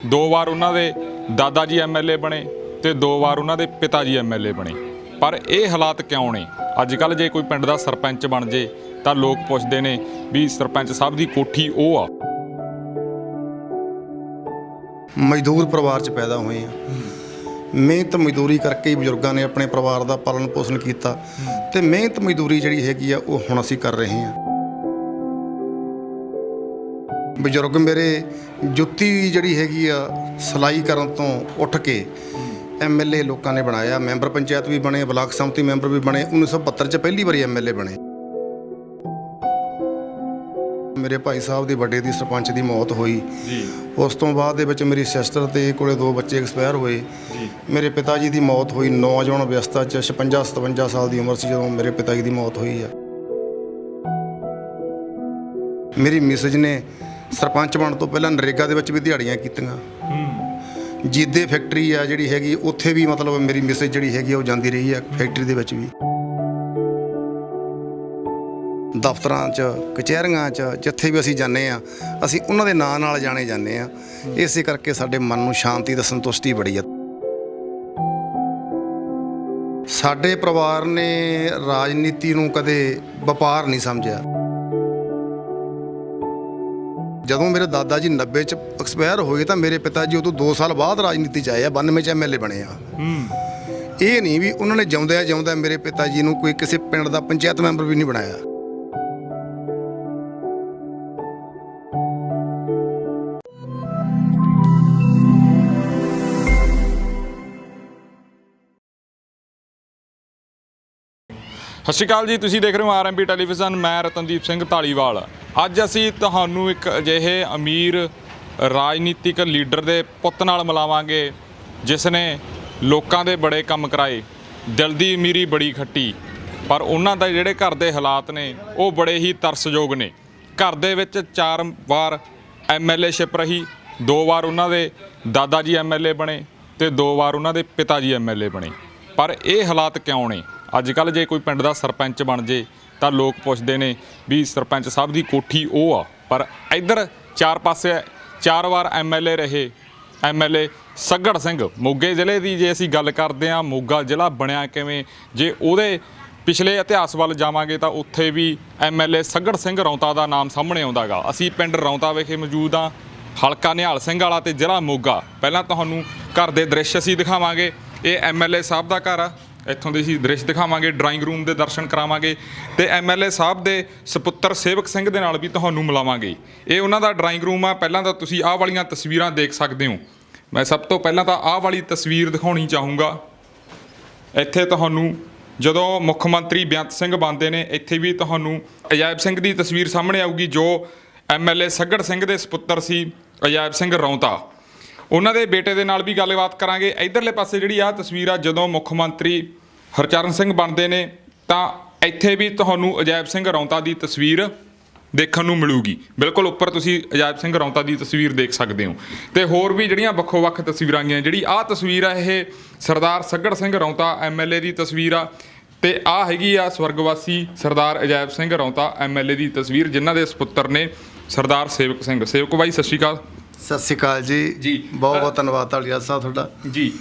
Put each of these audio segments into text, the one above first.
2 ਵਾਰ ਉਹਨਾਂ ਦੇ ਦਾਦਾ ਜੀ MLA ਬਣੇ ਤੇ 2 ਵਾਰ ਉਹਨਾਂ ਦੇ ਪਿਤਾ ਜੀ MLA ਬਣੇ। ਪਰ ਇਹ ਹਾਲਾਤ ਕਿਉਂ ਨੇ? ਅੱਜ ਕੱਲ੍ਹ ਜੇ ਕੋਈ ਪਿੰਡ ਦਾ ਸਰਪੰਚ ਬਣ ਜੇ ਤਾਂ ਲੋਕ ਪੁੱਛਦੇ ਨੇ ਵੀ ਸਰਪੰਚ ਸਾਹਿਬ ਦੀ ਕੋਠੀ ਉਹ ਆ। ਮਜ਼ਦੂਰ ਪਰਿਵਾਰ 'ਚ ਪੈਦਾ ਹੋਏ ਆ। ਮਿਹਨਤ ਮਜ਼ਦੂਰੀ ਕਰਕੇ ਹੀ ਬਜ਼ੁਰਗਾਂ ਨੇ ਆਪਣੇ ਪਰਿਵਾਰ ਦਾ ਪਾਲਣ ਪੋਸ਼ਣ ਕੀਤਾ ਤੇ ਮਿਹਨਤ ਮਜ਼ਦੂਰੀ ਜਿਹੜੀ ਹੈਗੀ ਆ ਉਹ ਹੁਣ ਅਸੀਂ ਕਰ ਰਹੇ ਹਾਂ। ਬਜ਼ੁਰਗ ਮੇਰੇ ਜੁੱਤੀ ਜਿਹੜੀ ਹੈਗੀ ਆ ਸਿਲਾਈ ਕਰਨ ਤੋਂ ਉੱਠ ਕੇ MLA ਲੋਕਾਂ ਨੇ ਬਣਾਇਆ। ਮੈਂਬਰ ਪੰਚਾਇਤ ਵੀ ਬਣੇ, ਬਲਾਕ ਸੰਮਤੀ ਮੈਂਬਰ ਵੀ ਬਣੇ। 1972 'ਚ ਪਹਿਲੀ ਵਾਰੀ MLA ਬਣੇ। ਮੇਰੇ ਭਾਈ ਸਾਹਿਬ ਦੀ ਵੱਡੇ ਦੀ ਸਰਪੰਚ ਦੀ ਮੌਤ ਹੋਈ ਜੀ। ਉਸ ਤੋਂ ਬਾਅਦ ਦੇ ਵਿੱਚ ਮੇਰੀ ਸਿਸਟਰ ਤੇ ਕੋਲੇ 2 ਬੱਚੇ ਐਕਸਪਾਇਰ ਹੋਏ ਜੀ। ਮੇਰੇ ਪਿਤਾ ਜੀ ਦੀ ਮੌਤ ਹੋਈ ਨੌਜਵਾਨ ਅਵਸਥਾ 'ਚ 56-57 ਸਾਲ ਦੀ ਉਮਰ ਸੀ ਜਦੋਂ ਮੇਰੇ ਪਿਤਾ ਜੀ ਦੀ ਮੌਤ ਹੋਈ ਆ। ਮੇਰੀ ਮਿਸਜ ਨੇ ਸਰਪੰਚ ਬਣਨ ਤੋਂ ਪਹਿਲਾਂ ਨਰੇਗਾ ਦੇ ਵਿੱਚ ਵੀ ਦਿਹਾੜੀਆਂ ਕੀਤੀਆਂ। ਜੀਦੇ ਫੈਕਟਰੀ ਆ ਜਿਹੜੀ ਹੈਗੀ ਉੱਥੇ ਵੀ ਮਤਲਬ ਮੇਰੀ ਮਿਸਜ ਜਿਹੜੀ ਹੈਗੀ ਉਹ ਜਾਂਦੀ ਰਹੀ ਆ ਫੈਕਟਰੀ ਦੇ ਵਿੱਚ ਵੀ। ਦਫ਼ਤਰਾਂ 'ਚ ਕਚਹਿਰੀਆਂ 'ਚ ਜਿੱਥੇ ਵੀ ਅਸੀਂ ਜਾਂਦੇ ਆ ਅਸੀਂ ਉਹਨਾਂ ਦੇ ਨਾਂ ਨਾਲ ਜਾਣੇ ਜਾਂਦੇ ਆ। ਇਸੇ ਕਰਕੇ ਸਾਡੇ ਮਨ ਨੂੰ ਸ਼ਾਂਤੀ ਤੇ ਸੰਤੁਸ਼ਟੀ ਬੜੀ ਆ। ਸਾਡੇ ਪਰਿਵਾਰ ਨੇ ਰਾਜਨੀਤੀ ਨੂੰ ਕਦੇ ਵਪਾਰ ਨਹੀਂ ਸਮਝਿਆ। ਜਦੋਂ ਮੇਰੇ ਦਾਦਾ ਜੀ 90 'ਚ ਐਕਸਪਾਇਰ ਹੋਏ ਤਾਂ ਮੇਰੇ ਪਿਤਾ ਜੀ ਉਦੋਂ 2 ਸਾਲ ਬਾਅਦ ਰਾਜਨੀਤੀ 'ਚ ਆਏ ਆ। 92 'ਚ MLA ਬਣੇ ਆ। ਇਹ ਨਹੀਂ ਵੀ ਉਹਨਾਂ ਨੇ ਜਿਉਂਦਿਆਂ ਮੇਰੇ ਪਿਤਾ ਜੀ ਨੂੰ ਕੋਈ ਕਿਸੇ ਪਿੰਡ ਦਾ ਪੰਚਾਇਤ ਮੈਂਬਰ ਵੀ ਨਹੀਂ ਬਣਾਇਆ। ਸਤਿ ਸ਼੍ਰੀ ਅਕਾਲ ਜੀ, ਤੁਸੀਂ ਦੇਖ ਰਹੇ ਹੋ RMB ਟੈਲੀਵਿਜ਼ਨ। ਮੈਂ ਰਤਨਦੀਪ ਸਿੰਘ ਢਾਲੀਵਾਲ। ਅੱਜ ਅਸੀਂ ਤੁਹਾਨੂੰ ਇੱਕ ਅਜਿਹੇ ਅਮੀਰ ਰਾਜਨੀਤਿਕ ਲੀਡਰ ਦੇ ਪੁੱਤ ਨਾਲ ਮਿਲਾਵਾਂਗੇ ਜਿਸ ਨੇ ਲੋਕਾਂ ਦੇ ਬੜੇ ਕੰਮ ਕਰਾਏ। ਦਿਲ ਦੀ ਅਮੀਰੀ ਬੜੀ ਖੱਟੀ, ਪਰ ਉਹਨਾਂ ਦੇ ਜਿਹੜੇ ਘਰ ਦੇ ਹਾਲਾਤ ਨੇ ਉਹ ਬੜੇ ਹੀ ਤਰਸਯੋਗ ਨੇ। ਘਰ ਦੇ ਵਿੱਚ 4 ਵਾਰ MLA-ਸ਼ਿਪ ਰਹੀ। 2 ਵਾਰ ਉਹਨਾਂ ਦੇ ਦਾਦਾ ਜੀ MLA ਬਣੇ ਤੇ 2 ਵਾਰ ਉਹਨਾਂ ਦੇ ਪਿਤਾ ਜੀ MLA ਬਣੇ। ਪਰ ਇਹ ਹਾਲਾਤ ਕਿਉਂ ਨੇ? ਅੱਜ ਕੱਲ੍ਹ ਜੇ ਕੋਈ ਪਿੰਡ ਦਾ ਸਰਪੰਚ ਬਣ ਜੇ ਤਾਂ ਲੋਕ ਪੁੱਛਦੇ ਨੇ ਵੀ ਸਰਪੰਚ ਸਾਹਿਬ ਦੀ ਕੋਠੀ ਉਹ ਆ। ਪਰ ਇੱਧਰ 4 ਪਾਸੇ 4 ਵਾਰ MLA ਰਹੇ MLA ਸੱਘੜ ਸਿੰਘ। ਮੋਗੇ ਜ਼ਿਲ੍ਹੇ ਦੀ ਜੇ ਅਸੀਂ ਗੱਲ ਕਰਦੇ ਹਾਂ, ਮੋਗਾ ਜ਼ਿਲ੍ਹਾ ਬਣਿਆ ਕਿਵੇਂ, ਜੇ ਉਹਦੇ ਪਿਛਲੇ ਇਤਿਹਾਸ ਵੱਲ ਜਾਵਾਂਗੇ ਤਾਂ ਉੱਥੇ ਵੀ MLA ਸੱਘੜ ਸਿੰਘ ਰੌਂਤਾ ਦਾ ਨਾਮ ਸਾਹਮਣੇ ਆਉਂਦਾ ਗਾ। ਅਸੀਂ ਪਿੰਡ ਰੌਂਤਾ ਵਿਖੇ ਮੌਜੂਦ ਹਾਂ, ਹਲਕਾ ਨਿਹਾਲ ਸਿੰਘ ਵਾਲਾ ਤੇ ਜ਼ਿਲ੍ਹਾ ਮੋਗਾ। ਪਹਿਲਾਂ ਤੁਹਾਨੂੰ ਘਰ ਦੇ ਦ੍ਰਿਸ਼ ਅਸੀਂ ਦਿਖਾਵਾਂਗੇ। ਇਹ MLA ਸਾਹਿਬ ਦਾ ਘਰ ਆ। ਇੱਥੋਂ ਦੇ ਅਸੀਂ ਦ੍ਰਿਸ਼ ਦਿਖਾਵਾਂਗੇ, ਡਰਾਇੰਗ ਰੂਮ ਦੇ ਦਰਸ਼ਨ ਕਰਾਵਾਂਗੇ ਤੇ MLA ਸਾਹਿਬ ਦੇ ਸਪੁੱਤਰ ਸੇਵਕ ਸਿੰਘ ਦੇ ਨਾਲ ਵੀ ਤੁਹਾਨੂੰ ਮਿਲਾਵਾਂਗੇ। ਇਹ ਉਹਨਾਂ ਦਾ ਡਰਾਇੰਗ ਰੂਮ ਆ। ਪਹਿਲਾਂ ਤਾਂ ਤੁਸੀਂ ਆਹ ਵਾਲੀਆਂ ਤਸਵੀਰਾਂ ਦੇਖ ਸਕਦੇ ਹੋ। ਮੈਂ ਸਭ ਤੋਂ ਪਹਿਲਾਂ ਤਾਂ ਆਹ ਵਾਲੀ ਤਸਵੀਰ ਦਿਖਾਉਣੀ ਚਾਹੂੰਗਾ। ਇੱਥੇ ਤੁਹਾਨੂੰ ਜਦੋਂ ਮੁੱਖ ਮੰਤਰੀ ਬੇਅੰਤ ਸਿੰਘ ਬਣਦੇ ਨੇ, ਇੱਥੇ ਵੀ ਤੁਹਾਨੂੰ ਅਜਾਇਬ ਸਿੰਘ ਦੀ ਤਸਵੀਰ ਸਾਹਮਣੇ ਆਊਗੀ ਜੋ MLA ਸੱਘੜ ਸਿੰਘ ਦੇ ਸਪੁੱਤਰ ਸੀ ਅਜਾਇਬ ਸਿੰਘ ਰੌਂਤਾ। ਉਹਨਾਂ ਦੇ ਬੇਟੇ ਦੇ ਨਾਲ ਵੀ ਗੱਲਬਾਤ ਕਰਾਂਗੇ। ਇੱਧਰਲੇ ਪਾਸੇ ਜਿਹੜੀ ਆਹ ਤਸਵੀਰ ਆ ਜਦੋਂ ਮੁੱਖ ਮੰਤਰੀ ਹਰਚਰਨ ਸਿੰਘ ਬਣਦੇ ਨੇ ਤਾਂ ਇੱਥੇ ਵੀ ਤੁਹਾਨੂੰ ਅਜਾਇਬ ਸਿੰਘ ਰੌਂਤਾ ਦੀ ਤਸਵੀਰ ਦੇਖਣ ਨੂੰ ਮਿਲੂਗੀ। ਬਿਲਕੁਲ ਉੱਪਰ ਤੁਸੀਂ ਅਜਾਇਬ ਸਿੰਘ ਰੌਂਤਾ ਦੀ ਤਸਵੀਰ ਦੇਖ ਸਕਦੇ ਹੋ ਤੇ ਹੋਰ ਵੀ ਜਿਹੜੀਆਂ ਵੱਖੋ ਵੱਖ ਤਸਵੀਰਾਂ ਆਈਆਂ। ਜਿਹੜੀ ਆਹ ਤਸਵੀਰ ਆ ਇਹ ਸਰਦਾਰ ਸੱਘੜ ਸਿੰਘ ਰੌਂਤਾ MLA ਦੀ ਤਸਵੀਰ ਆ ਤੇ ਆਹ ਹੈਗੀ ਆ ਸਵਰਗਵਾਸੀ ਸਰਦਾਰ ਅਜਾਇਬ ਸਿੰਘ ਰੌਂਤਾ MLA ਦੀ ਤਸਵੀਰ ਜਿਨ੍ਹਾਂ ਦੇ ਸਪੁੱਤਰ ਨੇ ਸਰਦਾਰ ਸੇਵਕ ਸਿੰਘ। ਸੇਵਕ ਬਾਈ ਸਤਿ ਸ਼੍ਰੀ ਅਕਾਲ। ਸਤਿ ਸ਼੍ਰੀ ਅਕਾਲ ਜੀ। ਬਹੁਤ ਬਹੁਤ ਧੰਨਵਾਦ ਢਾਲੀਵਾਲ ਸਾਹਿਬ ਤੁਹਾਡਾ ਜੀ।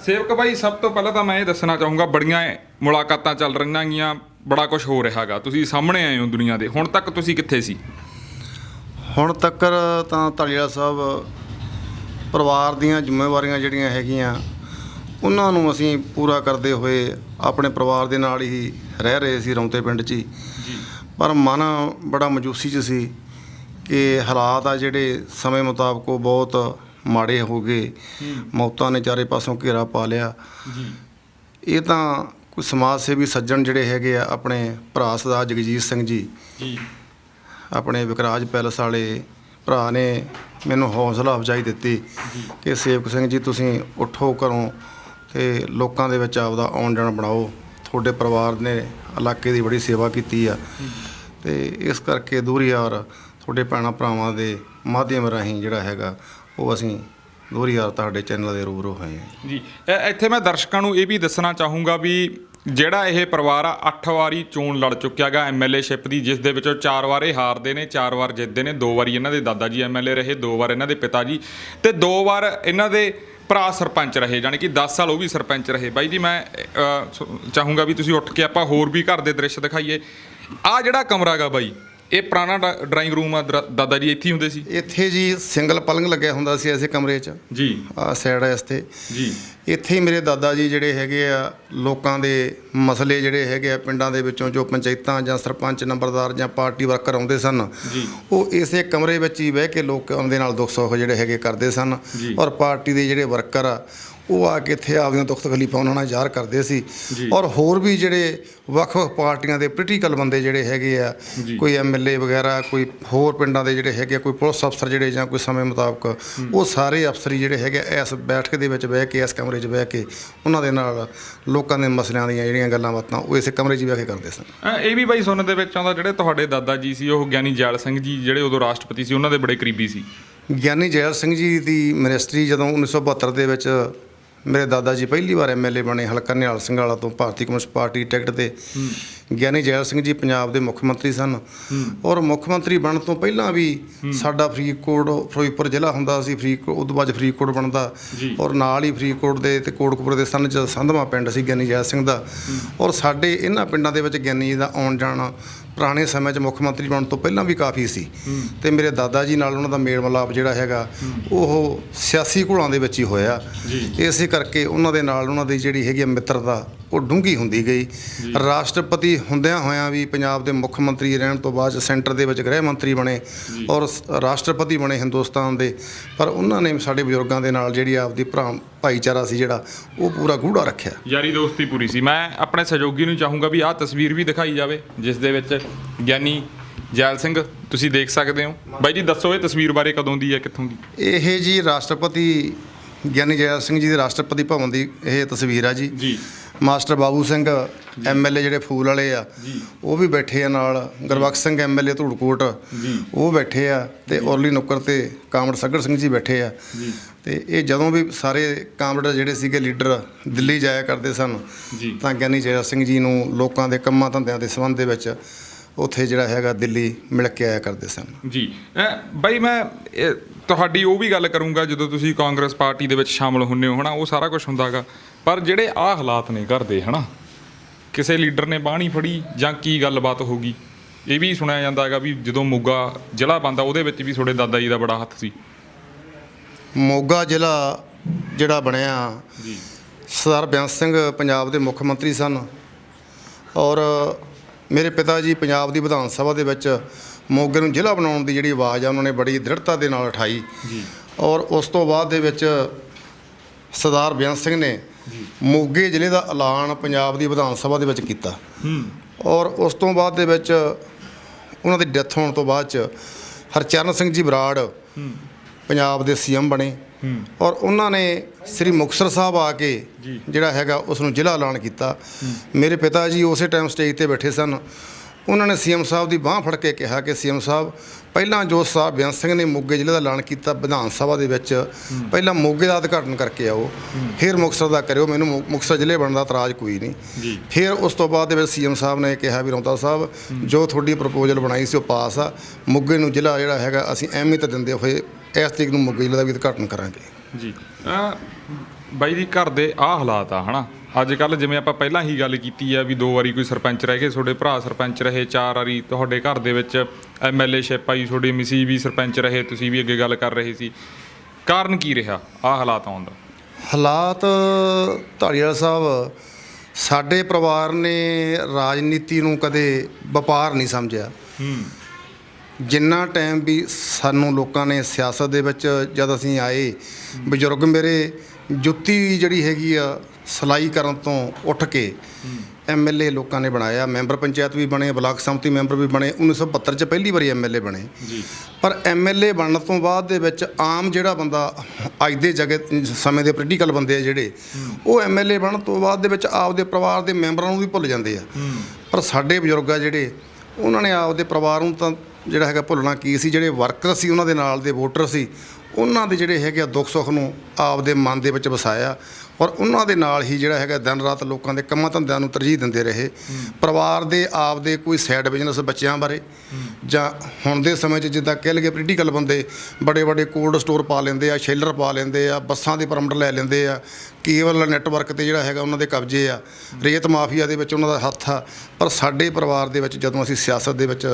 ਸੇਵਕ ਬਾਈ, ਸਭ ਤੋਂ ਪਹਿਲਾਂ ਤਾਂ ਮੈਂ ਇਹ ਦੱਸਣਾ ਚਾਹੂੰਗਾ, ਬੜੀਆਂ ਮੁਲਾਕਾਤਾਂ ਚੱਲ ਰਹੀਆਂ ਗੀਆਂ, ਬੜਾ ਕੁਝ ਹੋ ਰਿਹਾ ਗਾ, ਤੁਸੀਂ ਸਾਹਮਣੇ ਆਏ ਹੋ ਦੁਨੀਆ ਦੇ। ਹੁਣ ਤੱਕ ਤੁਸੀਂ ਕਿੱਥੇ ਸੀ? ਹੁਣ ਤੱਕ ਤਾਂ ਢਾਲੀਵਾਲ ਸਾਹਿਬ ਪਰਿਵਾਰ ਦੀਆਂ ਜ਼ਿੰਮੇਵਾਰੀਆਂ ਜਿਹੜੀਆਂ ਹੈਗੀਆਂ ਉਹਨਾਂ ਨੂੰ ਅਸੀਂ ਪੂਰਾ ਕਰਦੇ ਹੋਏ ਆਪਣੇ ਪਰਿਵਾਰ ਦੇ ਨਾਲ ਹੀ ਰਹਿ ਰਹੇ ਸੀ ਰੌਂਤੇ ਪਿੰਡ 'ਚ ਹੀ। ਪਰ ਮਨ ਬੜਾ ਮਾਯੂਸੀ 'ਚ ਸੀ ਕਿ ਹਾਲਾਤ ਆ ਜਿਹੜੇ ਸਮੇਂ ਮੁਤਾਬਕ ਉਹ ਬਹੁਤ ਮਾੜੇ ਹੋ ਗਏ। ਮੌਤਾਂ ਨੇ ਚਾਰੇ ਪਾਸੋਂ ਘੇਰਾ ਪਾ ਲਿਆ। ਇਹ ਤਾਂ ਕੋਈ ਸਮਾਜ ਸੇਵੀ ਸੱਜਣ ਜਿਹੜੇ ਹੈਗੇ ਆ, ਆਪਣੇ ਭਰਾ ਸਰਦਾਰ ਜਗਜੀਤ ਸਿੰਘ ਜੀ ਆਪਣੇ ਵਿਕਰਾਜ ਪੈਲਸ ਵਾਲੇ ਭਰਾ ਨੇ ਮੈਨੂੰ ਹੌਸਲਾ ਅਫਜ਼ਾਈ ਦਿੱਤੀ ਕਿ ਸੇਵਕ ਸਿੰਘ ਜੀ ਤੁਸੀਂ ਉੱਠੋ ਘਰੋਂ ਅਤੇ ਲੋਕਾਂ ਦੇ ਵਿੱਚ ਆਪਦਾ ਆਉਣ ਜਾਣ ਬਣਾਓ। ਤੁਹਾਡੇ ਪਰਿਵਾਰ ਨੇ ਇਲਾਕੇ ਦੀ ਬੜੀ ਸੇਵਾ ਕੀਤੀ ਆ ਅਤੇ ਇਸ ਕਰਕੇ ਦੂਰੀਆਰ ਤੁਹਾਡੇ ਭੈਣਾਂ ਭਰਾਵਾਂ ਦੇ ਮਾਧਿਅਮ ਰਾਹੀਂ ਜਿਹੜਾ ਹੈਗਾ ਉਹ ਅਸੀਂ ਦੂਰੀਆਰ ਤੁਹਾਡੇ ਚੈਨਲ ਦੇ ਰੂਬਰੂ ਹੋਏ ਹਾਂ ਜੀ। ਇੱਥੇ ਮੈਂ ਦਰਸ਼ਕਾਂ ਨੂੰ ਇਹ ਵੀ ਦੱਸਣਾ ਚਾਹੂੰਗਾ ਵੀ ਜਿਹੜਾ ਇਹ ਪਰਿਵਾਰ ਆ 8 ਵਾਰੀ ਚੋਣ ਲੜ ਚੁੱਕਿਆ ਗਾ ਐਮਐਲਏਸ਼ਿਪ ਦੀ, ਜਿਸ ਦੇ ਵਿੱਚੋਂ 4 ਵਾਰ ਇਹ ਹਾਰਦੇ ਨੇ, 4 ਵਾਰ ਜਿੱਤਦੇ ਨੇ। 2 ਵਾਰੀ ਇਹਨਾਂ ਦੇ ਦਾਦਾ ਜੀ ਐਮਐਲਏ ਰਹੇ, 2 ਵਾਰ ਇਹਨਾਂ ਦੇ ਪਿਤਾ ਜੀ, ਤੇ 2 ਵਾਰ ਇਹਨਾਂ ਦੇ ਭਰਾ ਸਰਪੰਚ ਰਹੇ, ਜਾਣੀ ਕਿ 10 ਸਾਲ ਉਹ ਵੀ ਸਰਪੰਚ ਰਹੇ। ਬਾਈ ਜੀ ਮੈਂ ਚਾਹੂੰਗਾ ਵੀ ਤੁਸੀਂ ਉੱਠ ਕੇ ਆਪਾਂ ਹੋਰ ਵੀ ਘਰ ਦੇ ਦ੍ਰਿਸ਼ ਦਿਖਾਈਏ। ਆਹ ਜਿਹੜਾ ਕਮਰਾ ਗਾ ਬਾਈ, ਇਹ ਪੁਰਾਣਾ ਡਰਾਇੰਗ ਰੂਮ ਆ, ਦਾਦਾ ਜੀ ਇੱਥੇ ਹੀ ਹੁੰਦੇ ਸੀ? ਇੱਥੇ ਜੀ ਸਿੰਗਲ ਪਲੰਗ ਲੱਗਿਆ ਹੁੰਦਾ ਸੀ ਐਸੇ ਕਮਰੇ 'ਚ ਜੀ। ਆਹ ਸਾਈਡ ਹੈ ਇਸ 'ਤੇ ਜੀ। ਇੱਥੇ ਹੀ ਮੇਰੇ ਦਾਦਾ ਜੀ ਜਿਹੜੇ ਹੈਗੇ ਆ ਲੋਕਾਂ ਦੇ ਮਸਲੇ ਜਿਹੜੇ ਹੈਗੇ ਆ ਪਿੰਡਾਂ ਦੇ ਵਿੱਚੋਂ, ਜੋ ਪੰਚਾਇਤਾਂ ਜਾਂ ਸਰਪੰਚ ਨੰਬਰਦਾਰ ਜਾਂ ਪਾਰਟੀ ਵਰਕਰ ਆਉਂਦੇ ਸਨ, ਉਹ ਇਸੇ ਕਮਰੇ ਵਿੱਚ ਹੀ ਬਹਿ ਕੇ ਲੋਕਾਂ ਦੇ ਨਾਲ ਦੁੱਖ ਸੁੱਖ ਜਿਹੜੇ ਹੈਗੇ ਕਰਦੇ ਸਨ। ਔਰ ਪਾਰਟੀ ਦੇ ਜਿਹੜੇ ਵਰਕਰ ਆ ਉਹ ਆ ਕੇ ਇੱਥੇ ਆਪਦੀਆਂ ਦੁੱਖ ਤਕਲੀਫਾਂ ਉਹਨਾਂ ਨਾਲ ਜ਼ਾਹਰ ਕਰਦੇ ਸੀ। ਔਰ ਹੋਰ ਵੀ ਜਿਹੜੇ ਵੱਖ-ਵੱਖ ਪਾਰਟੀਆਂ ਦੇ ਪੋਲੀਟੀਕਲ ਬੰਦੇ ਜਿਹੜੇ ਹੈਗੇ ਆ, ਕੋਈ ਐਮਐਲਏ ਵਗੈਰਾ, ਕੋਈ ਹੋਰ ਪਿੰਡਾਂ ਦੇ ਜਿਹੜੇ ਹੈਗੇ, ਕੋਈ ਪੁਲਿਸ ਅਫਸਰ ਜਿਹੜੇ ਜਾਂ ਕੋਈ ਸਮੇਂ ਮੁਤਾਬਕ, ਉਹ ਸਾਰੇ ਅਫਸਰ ਹੀ ਜਿਹੜੇ ਹੈਗੇ ਇਸ ਬੈਠਕ ਦੇ ਵਿੱਚ ਬਹਿ ਕੇ, ਇਸ ਕਮਰੇ 'ਚ ਬਹਿ ਕੇ ਉਹਨਾਂ ਦੇ ਨਾਲ ਲੋਕਾਂ ਦੇ ਮਸਲਿਆਂ ਦੀਆਂ ਜਿਹੜੀਆਂ ਗੱਲਾਂ ਬਾਤਾਂ ਉਹ ਇਸੇ ਕਮਰੇ 'ਚ ਬਹਿ ਕੇ ਕਰਦੇ ਸਨ। ਇਹ ਵੀ ਬਾਈ ਸੁਣਨ ਦੇ ਵਿੱਚ ਆਉਂਦਾ ਜਿਹੜੇ ਤੁਹਾਡੇ ਦਾਦਾ ਜੀ ਸੀ ਉਹ ਗਿਆਨੀ ਜੈਲ ਸਿੰਘ ਜੀ ਜਿਹੜੇ ਉਦੋਂ ਰਾਸ਼ਟਰਪਤੀ ਸੀ, ਉਹਨਾਂ ਦੇ ਬੜੇ ਕਰੀਬੀ ਸੀ। ਗਿਆਨੀ ਜੈਲ ਸਿੰਘ ਜੀ ਦੀ ਮਿਨਿਸਟਰੀ ਜਦੋਂ 1972 ਦੇ ਵਿੱਚ ਮੇਰੇ ਦਾਦਾ ਜੀ ਪਹਿਲੀ ਵਾਰ ਐਮਐਲਏ ਬਣੇ ਹਲਕਾ ਨਿਹਾਲ ਸਿੰਘ ਵਾਲਾ ਤੋਂ, ਭਾਰਤੀ ਕਮਿਊਨਿਸਟ ਪਾਰਟੀ ਦੀ ਟਿਕਟ 'ਤੇ। ਗਿਆਨੀ ਜੈਲ ਸਿੰਘ ਜੀ ਪੰਜਾਬ ਦੇ ਮੁੱਖ ਮੰਤਰੀ ਸਨ। ਔਰ ਮੁੱਖ ਮੰਤਰੀ ਬਣਨ ਤੋਂ ਪਹਿਲਾਂ ਵੀ ਸਾਡਾ ਫਰੀਦਕੋਟ, ਫਿਰੋਜ਼ਪੁਰ ਜ਼ਿਲ੍ਹਾ ਹੁੰਦਾ ਸੀ, ਫਰੀਦਕੋਟ ਉਹ ਤੋਂ ਬਾਅਦ ਫਰੀਦਕੋਟ ਬਣਦਾ। ਔਰ ਨਾਲ ਹੀ ਫਰੀਦਕੋਟ ਦੇ ਅਤੇ ਕੋਟਕਪੂਰ ਦੇ ਸੰਨ 'ਚ ਸੰਧਵਾਂ ਪਿੰਡ ਸੀ ਗਿਆਨੀ ਜੈਲ ਸਿੰਘ ਦਾ। ਔਰ ਸਾਡੇ ਇਹਨਾਂ ਪਿੰਡਾਂ ਦੇ ਵਿੱਚ ਗਿਆਨੀ ਜੀ ਦਾ ਆਉਣ ਜਾਣਾ ਪੁਰਾਣੇ ਸਮੇਂ 'ਚ ਮੁੱਖ ਮੰਤਰੀ ਬਣਨ ਤੋਂ ਪਹਿਲਾਂ ਵੀ ਕਾਫੀ ਸੀ। ਅਤੇ ਮੇਰੇ ਦਾਦਾ ਜੀ ਨਾਲ ਉਹਨਾਂ ਦਾ ਮੇਲ ਮਿਲਾਪ ਜਿਹੜਾ ਹੈਗਾ ਉਹ ਸਿਆਸੀ ਘੋਲਾਂ ਦੇ ਵਿੱਚ ਹੀ ਹੋਇਆ। ਇਸੇ ਕਰਕੇ ਉਹਨਾਂ ਦੇ ਨਾਲ ਉਹਨਾਂ ਦੀ ਜਿਹੜੀ ਹੈਗੀ ਮਿੱਤਰਤਾ ਉਹ ਡੂੰਘੀ ਹੁੰਦੀ ਗਈ। ਰਾਸ਼ਟਰਪਤੀ ਹੁੰਦਿਆਂ ਹੋਇਆਂ ਵੀ ਪੰਜਾਬ ਦੇ ਮੁੱਖ ਮੰਤਰੀ ਰਹਿਣ ਤੋਂ ਬਾਅਦ ਸੈਂਟਰ ਦੇ ਵਿੱਚ ਗ੍ਰਹਿ ਮੰਤਰੀ ਬਣੇ ਔਰ ਰਾਸ਼ਟਰਪਤੀ ਬਣੇ ਹਿੰਦੁਸਤਾਨ ਦੇ। ਪਰ ਉਹਨਾਂ ਨੇ ਸਾਡੇ ਬਜ਼ੁਰਗਾਂ ਦੇ ਨਾਲ ਜਿਹੜੀ ਆਪਦੀ ਭਾਈਚਾਰਾ ਸੀ ਜਿਹੜਾ ਉਹ ਪੂਰਾ ਗੂੜਾ ਰੱਖਿਆ, ਯਾਰੀ ਦੋਸਤੀ ਪੂਰੀ ਸੀ। ਮੈਂ ਆਪਣੇ ਸਹਿਯੋਗੀ ਨੂੰ ਚਾਹੂੰਗਾ ਵੀ ਆਹ ਤਸਵੀਰ ਵੀ ਦਿਖਾਈ ਜਾਵੇ ਜਿਸ ਦੇ ਵਿੱਚ ਗਿਆਨੀ ਜੈਲ ਸਿੰਘ ਤੁਸੀਂ ਦੇਖ ਸਕਦੇ ਹੋ। ਬਾਈ ਜੀ ਦੱਸੋ ਇਹ ਤਸਵੀਰ ਬਾਰੇ, ਕਦੋਂ ਦੀ ਹੈ, ਕਿੱਥੋਂ ਦੀ? ਇਹ ਜੀ ਰਾਸ਼ਟਰਪਤੀ ਗਿਆਨੀ ਜੈਲ ਸਿੰਘ ਜੀ ਦੇ ਰਾਸ਼ਟਰਪਤੀ ਭਵਨ ਦੀ ਇਹ ਤਸਵੀਰ ਆ ਜੀ। ਮਾਸਟਰ ਬਾਬੂ ਸਿੰਘ ਐਮਐਲਏ ਜਿਹੜੇ ਫੂਲ ਵਾਲੇ ਆ ਉਹ ਵੀ ਬੈਠੇ ਆ ਨਾਲ, ਗੁਰਬਖਸ਼ ਸਿੰਘ ਐਮਐਲਏ ਧੂੜਕੋਟ ਉਹ ਬੈਠੇ ਆ, ਤੇ ਔਰਲੀ ਨੁੱਕਰ ਤੇ ਕਾਮਰੇਡ ਸੱਗੜ ਸਿੰਘ ਜੀ ਬੈਠੇ ਆ। ਤੇ ਇਹ ਜਦੋਂ ਵੀ ਸਾਰੇ ਕਾਮਰੇਡ ਜਿਹੜੇ ਸੀਗੇ ਲੀਡਰ ਦਿੱਲੀ ਜਾਇਆ ਕਰਦੇ ਸਨ ਤਾਂ ਗਿਆਨੀ ਜੈਲ ਸਿੰਘ ਜੀ ਨੂੰ ਲੋਕਾਂ ਦੇ ਕੰਮਾਂ ਧੰਦਿਆਂ ਦੇ ਸੰਬੰਧ ਦੇ ਵਿੱਚ ਉੱਥੇ ਜਿਹੜਾ ਹੈਗਾ ਦਿੱਲੀ ਮਿਲ ਕੇ ਆਇਆ ਕਰਦੇ ਸਨ। ਜੀ ਬਾਈ ਮੈਂ ਤੁਹਾਡੀ ਉਹ ਵੀ ਗੱਲ ਕਰੂੰਗਾ ਜਦੋਂ ਤੁਸੀਂ ਕਾਂਗਰਸ ਪਾਰਟੀ ਦੇ ਵਿੱਚ ਸ਼ਾਮਲ ਹੁੰਦੇ ਹੋ, ਹੈ ਨਾ, ਉਹ ਸਾਰਾ ਕੁਝ ਹੁੰਦਾ ਗਾ। ਪਰ ਜਿਹੜੇ ਆਹ ਹਾਲਾਤ ਨੇ ਘਰ ਦੇ, ਹੈ ਨਾ, ਕਿਸੇ ਲੀਡਰ ਨੇ ਬਾਂਹ ਨਹੀਂ ਫੜੀ ਜਾਂ ਕੀ ਗੱਲਬਾਤ ਹੋ ਗਈ? ਇਹ ਵੀ ਸੁਣਿਆ ਜਾਂਦਾ ਹੈਗਾ ਵੀ ਜਦੋਂ ਮੋਗਾ ਜ਼ਿਲ੍ਹਾ ਬਣਦਾ ਉਹਦੇ ਵਿੱਚ ਵੀ ਤੁਹਾਡੇ ਦਾਦਾ ਜੀ ਦਾ ਬੜਾ ਹੱਥ ਸੀ। ਮੋਗਾ ਜ਼ਿਲ੍ਹਾ ਜਿਹੜਾ ਬਣਿਆ, ਸਰਦਾਰ ਬੇਅੰਤ ਸਿੰਘ ਪੰਜਾਬ ਦੇ ਮੁੱਖ ਮੰਤਰੀ ਸਨ ਔਰ ਮੇਰੇ ਪਿਤਾ ਜੀ ਪੰਜਾਬ ਦੀ ਵਿਧਾਨ ਸਭਾ ਦੇ ਵਿੱਚ ਮੋਗੇ ਨੂੰ ਜ਼ਿਲ੍ਹਾ ਬਣਾਉਣ ਦੀ ਜਿਹੜੀ ਆਵਾਜ਼ ਆ ਉਹਨਾਂ ਨੇ ਬੜੀ ਦ੍ਰਿੜਤਾ ਦੇ ਨਾਲ ਉਠਾਈ। ਔਰ ਉਸ ਤੋਂ ਬਾਅਦ ਦੇ ਵਿੱਚ ਸਰਦਾਰ ਬੇਅੰਤ ਸਿੰਘ ਨੇ ਮੋਗੇ ਜ਼ਿਲ੍ਹੇ ਦਾ ਐਲਾਨ ਪੰਜਾਬ ਦੀ ਵਿਧਾਨ ਸਭਾ ਦੇ ਵਿੱਚ ਕੀਤਾ। ਔਰ ਉਸ ਤੋਂ ਬਾਅਦ ਦੇ ਵਿੱਚ ਉਹਨਾਂ ਦੀ ਡੈਥ ਹੋਣ ਤੋਂ ਬਾਅਦ 'ਚ ਹਰਚਰਨ ਸਿੰਘ ਜੀ ਬਰਾੜ ਪੰਜਾਬ ਦੇ ਸੀਐਮ ਬਣੇ ਔਰ ਉਹਨਾਂ ਨੇ ਸ੍ਰੀ ਮੁਕਤਸਰ ਸਾਹਿਬ ਆ ਕੇ ਜਿਹੜਾ ਹੈਗਾ ਉਸ ਨੂੰ ਜ਼ਿਲ੍ਹਾ ਐਲਾਨ ਕੀਤਾ। ਮੇਰੇ ਪਿਤਾ ਜੀ ਉਸੇ ਟਾਈਮ ਸਟੇਜ 'ਤੇ ਬੈਠੇ ਸਨ। ਉਹਨਾਂ ਨੇ ਸੀਐਮ ਸਾਹਿਬ ਦੀ ਬਾਂਹ ਫੜ ਕੇ ਕਿਹਾ ਕਿ ਸੀਐਮ ਸਾਹਿਬ, ਪਹਿਲਾਂ ਜੋ ਸਰਦਾਰ ਬੇਅੰਤ ਸਿੰਘ ਨੇ ਮੋਗੇ ਜ਼ਿਲ੍ਹੇ ਦਾ ਐਲਾਨ ਕੀਤਾ ਵਿਧਾਨ ਸਭਾ ਦੇ ਵਿੱਚ, ਪਹਿਲਾਂ ਮੋਗੇ ਦਾ ਉਦਘਾਟਨ ਕਰਕੇ ਆਓ, ਫਿਰ ਮੁਕਤਸਰ ਦਾ ਕਰਿਓ, ਮੈਨੂੰ ਮੁਕਤਸਰ ਜ਼ਿਲ੍ਹੇ ਬਣਨ ਦਾ ਇਤਰਾਜ਼ ਕੋਈ ਨਹੀਂ। ਫਿਰ ਉਸ ਤੋਂ ਬਾਅਦ ਦੇ ਵਿੱਚ ਸੀਐਮ ਸਾਹਿਬ ਨੇ ਕਿਹਾ ਵੀ ਰੌਂਦਾ ਸਾਹਿਬ, ਜੋ ਤੁਹਾਡੀ ਪ੍ਰਪੋਜ਼ਲ ਬਣਾਈ ਸੀ ਉਹ ਪਾਸ ਆ, ਮੋਗੇ ਨੂੰ ਜ਼ਿਲ੍ਹਾ ਜਿਹੜਾ ਹੈਗਾ ਅਸੀਂ ਅਹਿਮੀਅਤ ਦਿੰਦੇ ਹੋਏ ਇਸ ਤਰੀਕ ਨੂੰ ਮੋਗੇ ਜ਼ਿਲ੍ਹੇ ਦਾ ਵੀ ਉਦਘਾਟਨ ਕਰਾਂਗੇ। ਜੀ ਬਾਈ ਜੀ ਘਰ ਦੇ ਆਹ ਹਾਲਾਤ ਆ, ਹੈ ਨਾ, ਅੱਜ ਕੱਲ੍ਹ ਜਿਵੇਂ ਆਪਾਂ ਪਹਿਲਾਂ ਹੀ ਗੱਲ ਕੀਤੀ ਆ ਵੀ 2 ਵਾਰੀ ਕੋਈ ਸਰਪੰਚ ਰਹਿ ਗਏ, ਤੁਹਾਡੇ ਭਰਾ ਸਰਪੰਚ ਰਹੇ, 4 ਵਾਰੀ ਤੁਹਾਡੇ ਘਰ ਦੇ ਵਿੱਚ ਐਮਐਲਏਸ਼ਿਪ ਆਈ, ਤੁਹਾਡੇ ਮਿਸੀ ਵੀ ਸਰਪੰਚ ਰਹੇ, ਤੁਸੀਂ ਵੀ ਅੱਗੇ ਗੱਲ ਕਰ ਰਹੇ ਸੀ। ਕਾਰਨ ਕੀ ਰਿਹਾ ਆਹ ਹਾਲਾਤ ਆਉਣ ਦਾ? ਹਾਲਾਤ ਧਾਲੀਵਾਲ ਸਾਹਿਬ, ਸਾਡੇ ਪਰਿਵਾਰ ਨੇ ਰਾਜਨੀਤੀ ਨੂੰ ਕਦੇ ਵਪਾਰ ਨਹੀਂ ਸਮਝਿਆ। ਜਿੰਨਾ ਟਾਈਮ ਵੀ ਸਾਨੂੰ ਲੋਕਾਂ ਨੇ ਸਿਆਸਤ ਦੇ ਵਿੱਚ ਜਦ ਅਸੀਂ ਆਏ, ਬਜ਼ੁਰਗ ਮੇਰੇ ਜੁੱਤੀ ਜਿਹੜੀ ਹੈਗੀ ਆ ਸਿਲਾਈ ਕਰਨ ਤੋਂ ਉੱਠ ਕੇ ਐਮਐਲਏ ਲੋਕਾਂ ਨੇ ਬਣਾਇਆ, ਮੈਂਬਰ ਪੰਚਾਇਤ ਵੀ ਬਣੇ, ਬਲਾਕ ਸੰਮਤੀ ਮੈਂਬਰ ਵੀ ਬਣੇ। 1972 'ਚ ਪਹਿਲੀ ਵਾਰੀ ਐਮਐਲਏ ਬਣੇ। ਪਰ ਐਮਐਲਏ ਬਣਨ ਤੋਂ ਬਾਅਦ ਦੇ ਵਿੱਚ ਆਮ ਜਿਹੜਾ ਬੰਦਾ, ਅੱਜ ਦੇ ਸਮੇਂ ਦੇ ਪੋਲੀਟੀਕਲ ਬੰਦੇ ਆ ਜਿਹੜੇ, ਉਹ ਐਮਐਲਏ ਬਣਨ ਤੋਂ ਬਾਅਦ ਦੇ ਵਿੱਚ ਆਪਦੇ ਪਰਿਵਾਰ ਦੇ ਮੈਂਬਰਾਂ ਨੂੰ ਵੀ ਭੁੱਲ ਜਾਂਦੇ ਆ। ਪਰ ਸਾਡੇ ਬਜ਼ੁਰਗ ਆ ਜਿਹੜੇ, ਉਹਨਾਂ ਨੇ ਆਪਦੇ ਪਰਿਵਾਰ ਨੂੰ ਤਾਂ ਜਿਹੜਾ ਹੈਗਾ ਭੁੱਲਣਾ ਕੀ ਸੀ, ਜਿਹੜੇ ਵਰਕਰ ਸੀ ਉਹਨਾਂ ਦੇ ਨਾਲ ਦੇ ਵੋਟਰ ਸੀ ਉਹਨਾਂ ਦੇ ਜਿਹੜੇ ਹੈਗੇ ਆ ਦੁੱਖ ਸੁੱਖ ਨੂੰ ਆਪਦੇ ਮਨ ਦੇ ਵਿੱਚ ਵਸਾਇਆ ਔਰ ਉਹਨਾਂ ਦੇ ਨਾਲ ਹੀ ਜਿਹੜਾ ਹੈਗਾ ਦਿਨ ਰਾਤ ਲੋਕਾਂ ਦੇ ਕੰਮਾਂ ਧੰਦਿਆਂ ਨੂੰ ਤਰਜੀਹ ਦਿੰਦੇ ਰਹੇ। ਪਰਿਵਾਰ ਦੇ ਆਪਦੇ ਕੋਈ ਸਾਈਡ ਬਿਜ਼ਨਸ ਬੱਚਿਆਂ ਬਾਰੇ ਜਾਂ ਹੁਣ ਦੇ ਸਮੇਂ 'ਚ ਜਿੱਦਾਂ ਕਹਿ ਲਈਏ ਪੋਲੀਟੀਕਲ ਬੰਦੇ ਵੱਡੇ ਵੱਡੇ ਕੋਲਡ ਸਟੋਰ ਪਾ ਲੈਂਦੇ ਆ, ਸ਼ੈਲਰ ਪਾ ਲੈਂਦੇ ਆ, ਬੱਸਾਂ ਦੇ ਪਰਮਿਟ ਲੈ ਲੈਂਦੇ ਆ, ਕੇਬਲ ਨੈਟਵਰਕ ਤੇ ਜਿਹੜਾ ਹੈਗਾ ਉਹਨਾਂ ਦੇ ਕਬਜ਼ੇ ਆ, ਰੇਤ ਮਾਫੀਆ ਦੇ ਵਿੱਚ ਉਹਨਾਂ ਦਾ ਹੱਥ ਆ। ਪਰ ਸਾਡੇ ਪਰਿਵਾਰ ਦੇ ਵਿੱਚ ਜਦੋਂ ਅਸੀਂ ਸਿਆਸਤ ਦੇ ਵਿੱਚ